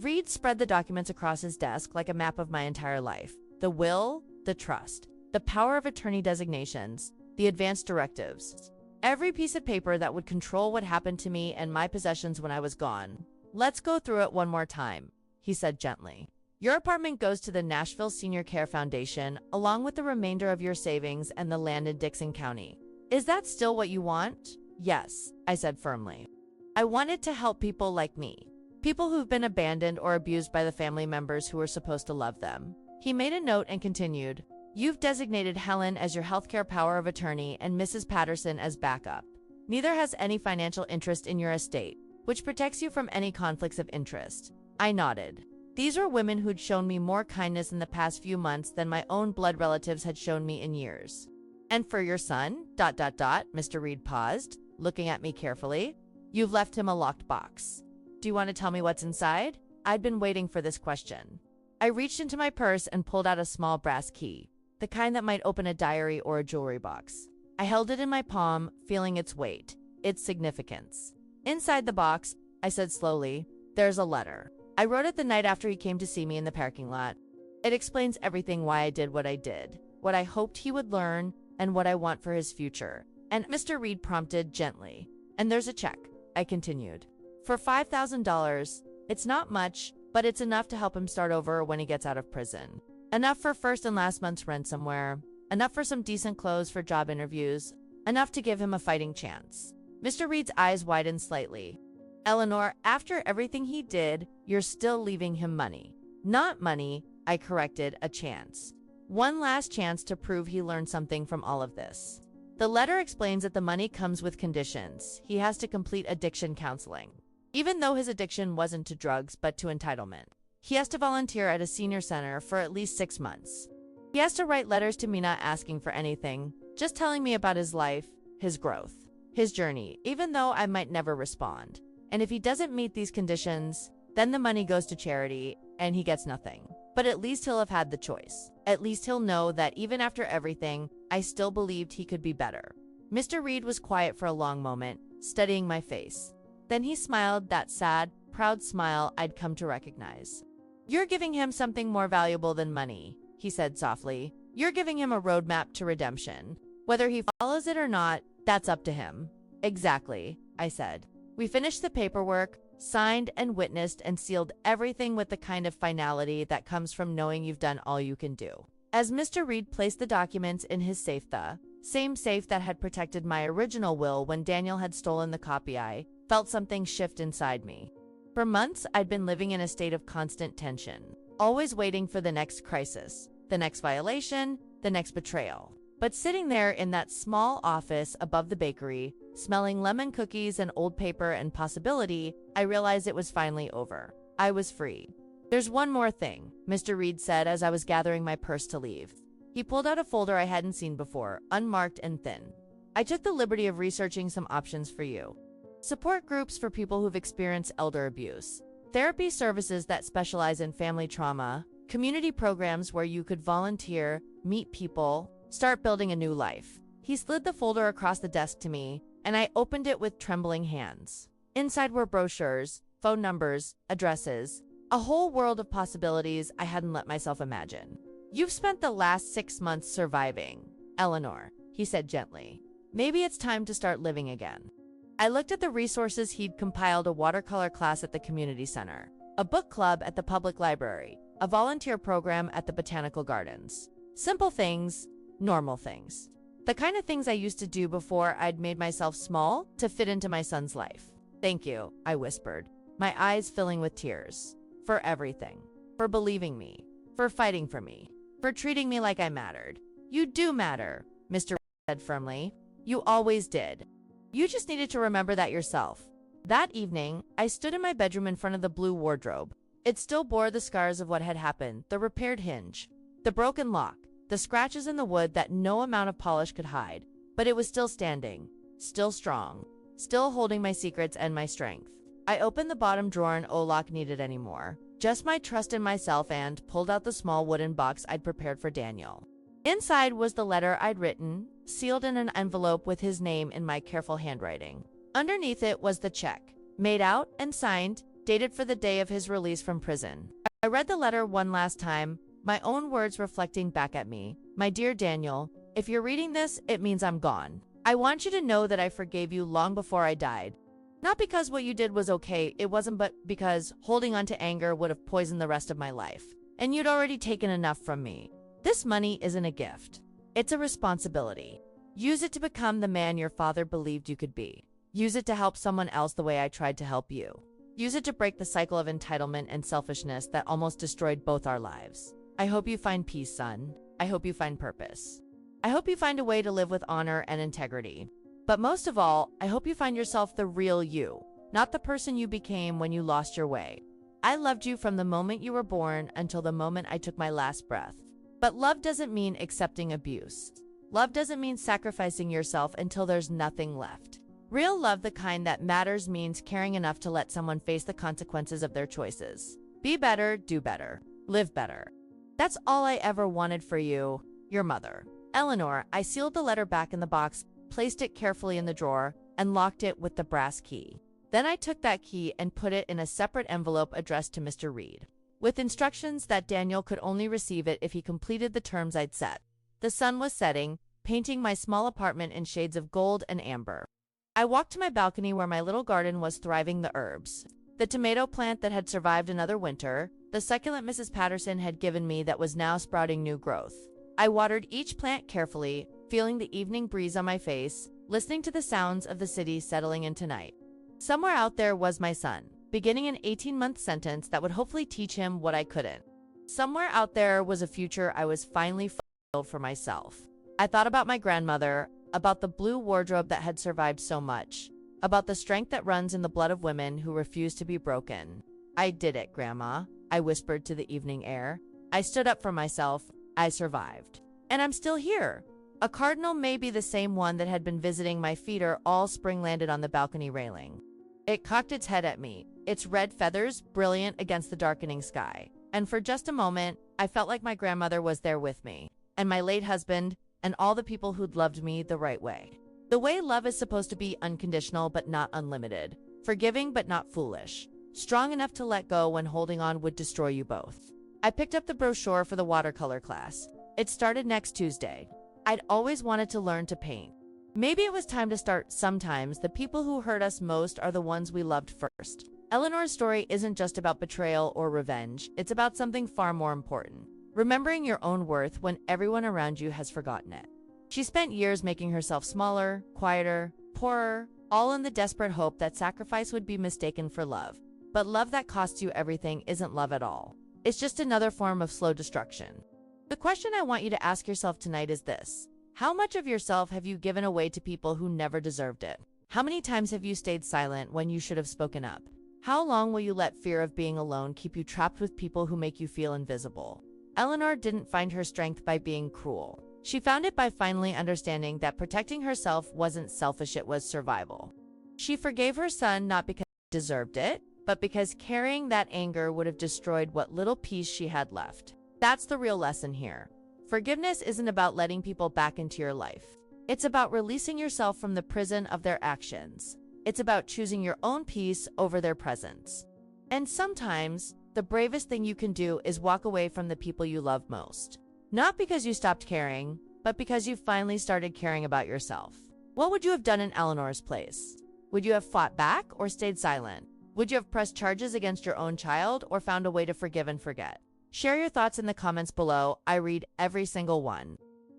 A: Reed spread the documents across his desk like a map of my entire life. The will, the trust, the power of attorney designations, the advance directives. Every piece of paper that would control what happened to me and my possessions when I was gone. Let's go through it one more time, he said gently. Your apartment goes to the Nashville Senior Care Foundation, along with the remainder of your savings and the land in Dixon County. Is that still what you want? Yes, I said firmly. I wanted to help people like me. People who've been abandoned or abused by the family members who were supposed to love them. He made a note and continued, You've designated Helen as your healthcare power of attorney and Mrs. Patterson as backup. Neither has any financial interest in your estate, which protects you from any conflicts of interest. I nodded. These were women who'd shown me more kindness in the past few months than my own blood relatives had shown me in years. And for your son, Mr. Reed paused, looking at me carefully. You've left him a locked box. Do you want to tell me what's inside? I'd been waiting for this question. I reached into my purse and pulled out a small brass key, the kind that might open a diary or a jewelry box. I held it in my palm, feeling its weight, its significance. Inside the box, I said slowly, there's a letter. I wrote it the night after he came to see me in the parking lot. It explains everything why I did what I did, what I hoped he would learn, and what I want for his future. And Mr. Reed prompted gently. And there's a check, I continued. For $5,000, it's not much, but it's enough to help him start over when he gets out of prison. Enough for first and last month's rent somewhere. Enough for some decent clothes for job interviews. Enough to give him a fighting chance. Mr. Reed's eyes widened slightly. Eleanor, after everything he did, you're still leaving him money. Not money, I corrected, a chance. One last chance to prove he learned something from all of this. The letter explains that the money comes with conditions. He has to complete addiction counseling. Even though his addiction wasn't to drugs, but to entitlement. He has to volunteer at a senior center for at least 6 months. He has to write letters to me not asking for anything, just telling me about his life, his growth, his journey, even though I might never respond. And if he doesn't meet these conditions, then the money goes to charity and he gets nothing. But at least he'll have had the choice. At least he'll know that even after everything, I still believed he could be better. Mr. Reed was quiet for a long moment, studying my face. Then he smiled, that sad, proud smile I'd come to recognize. You're giving him something more valuable than money, he said softly. You're giving him a roadmap to redemption. Whether he follows it or not, that's up to him. Exactly, I said. We finished the paperwork, signed and witnessed and sealed everything with the kind of finality that comes from knowing you've done all you can do. As Mr. Reed placed the documents in his safe, the same safe that had protected my original will when Daniel had stolen the copy, I felt something shift inside me. For months, I'd been living in a state of constant tension, always waiting for the next crisis, the next violation, the next betrayal. But sitting there in that small office above the bakery, smelling lemon cookies and old paper and possibility, I realized it was finally over. I was free. There's one more thing, Mr. Reed said as I was gathering my purse to leave. He pulled out a folder I hadn't seen before, unmarked and thin. I took the liberty of researching some options for you. Support groups for people who've experienced elder abuse. Therapy services that specialize in family trauma. community programs where you could volunteer, meet people, start building a new life. He slid the folder across the desk to me, and I opened it with trembling hands. Inside were brochures, phone numbers, addresses, a whole world of possibilities I hadn't let myself imagine. "You've spent the last 6 months surviving, Eleanor," he said gently. "Maybe it's time to start living again." I looked at the resources he'd compiled: a watercolor class at the community center, a book club at the public library, a volunteer program at the botanical gardens. Simple things, normal things. The kind of things I used to do before I'd made myself small to fit into my son's life. "Thank you," I whispered, my eyes filling with tears. "For everything. For believing me. For fighting for me. For treating me like I mattered." "You do matter," Mr. said firmly. "You always did. You just needed to remember that yourself." That evening, I stood in my bedroom in front of the blue wardrobe. It still bore the scars of what had happened: the repaired hinge, the broken lock, the scratches in the wood that no amount of polish could hide. But it was still standing, still strong, still holding my secrets and my strength. I opened the bottom drawer, and no lock needed anymore, just my trust in myself, and pulled out the small wooden box I'd prepared for Daniel. Inside was the letter I'd written, sealed in an envelope with his name in my careful handwriting. Underneath it was the check, made out and signed, dated for the day of his release from prison. I read the letter one last time, my own words reflecting back at me. "My dear Daniel, if you're reading this, it means I'm gone. I want you to know that I forgave you long before I died. Not because what you did was okay, it wasn't, but because holding on to anger would have poisoned the rest of my life. And you'd already taken enough from me. This money isn't a gift. It's a responsibility. Use it to become the man your father believed you could be. Use it to help someone else the way I tried to help you. Use it to break the cycle of entitlement and selfishness that almost destroyed both our lives. I hope you find peace, son. I hope you find purpose. I hope you find a way to live with honor and integrity. But most of all, I hope you find yourself the real you, not the person you became when you lost your way. I loved you from the moment you were born until the moment I took my last breath. But love doesn't mean accepting abuse. Love doesn't mean sacrificing yourself until there's nothing left. Real love, the kind that matters, means caring enough to let someone face the consequences of their choices. Be better, do better, live better. That's all I ever wanted for you, your mother. Eleanor. I sealed the letter back in the box, placed it carefully in the drawer, and locked it with the brass key. Then I took that key and put it in a separate envelope addressed to Mr. Reed, with instructions that Daniel could only receive it if he completed the terms I'd set. The sun was setting, painting my small apartment in shades of gold and amber. I walked to my balcony where my little garden was thriving: the herbs, the tomato plant that had survived another winter, the succulent Mrs. Patterson had given me that was now sprouting new growth. I watered each plant carefully, feeling the evening breeze on my face, listening to the sounds of the city settling into night. Somewhere out there was my son, beginning an 18-month sentence that would hopefully teach him what I couldn't. Somewhere out there was a future I was finally fulfilled for myself. I thought about my grandmother, about the blue wardrobe that had survived so much, about the strength that runs in the blood of women who refuse to be broken. "I did it, Grandma," I whispered to the evening air. "I stood up for myself. I survived. And I'm still here." A cardinal, maybe the same one that had been visiting my feeder all spring, landed on the balcony railing. It cocked its head at me, its red feathers brilliant against the darkening sky. And for just a moment, I felt like my grandmother was there with me, and my late husband, and all the people who'd loved me the right way. The way love is supposed to be: unconditional but not unlimited, forgiving but not foolish, strong enough to let go when holding on would destroy you both. I picked up the brochure for the watercolor class. It started next Tuesday. I'd always wanted to learn to paint. Maybe it was time to start. Sometimes the people who hurt us most are the ones we loved first. Eleanor's story isn't just about betrayal or revenge. It's about something far more important: remembering your own worth when everyone around you has forgotten it. She spent years making herself smaller, quieter, poorer, all in the desperate hope that sacrifice would be mistaken for love. But love that costs you everything isn't love at all. It's just another form of slow destruction. The question I want you to ask yourself tonight is this: how much of yourself have you given away to people who never deserved it? How many times have you stayed silent when you should have spoken up? How long will you let fear of being alone keep you trapped with people who make you feel invisible? Eleanor didn't find her strength by being cruel. She found it by finally understanding that protecting herself wasn't selfish, it was survival. She forgave her son not because he deserved it, but because carrying that anger would have destroyed what little peace she had left. That's the real lesson here. Forgiveness isn't about letting people back into your life. It's about releasing yourself from the prison of their actions. It's about choosing your own peace over their presence. And sometimes, the bravest thing you can do is walk away from the people you love most. Not because you stopped caring, but because you finally started caring about yourself. What would you have done in Eleanor's place? Would you have fought back or stayed silent? Would you have pressed charges against your own child or found a way to forgive and forget? Share your thoughts in the comments below. I read every single one.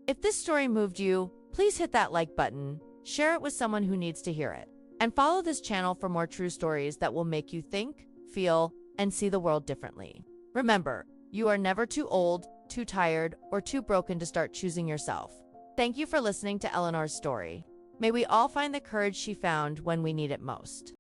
A: If this story moved you, please hit that like button, share it with someone who needs to hear it, and follow this channel for more true stories that will make you think, feel, and see the world differently. Remember, you are never too old, too tired, or too broken to start choosing yourself. Thank you for listening to Eleanor's story. May we all find the courage she found when we need it most.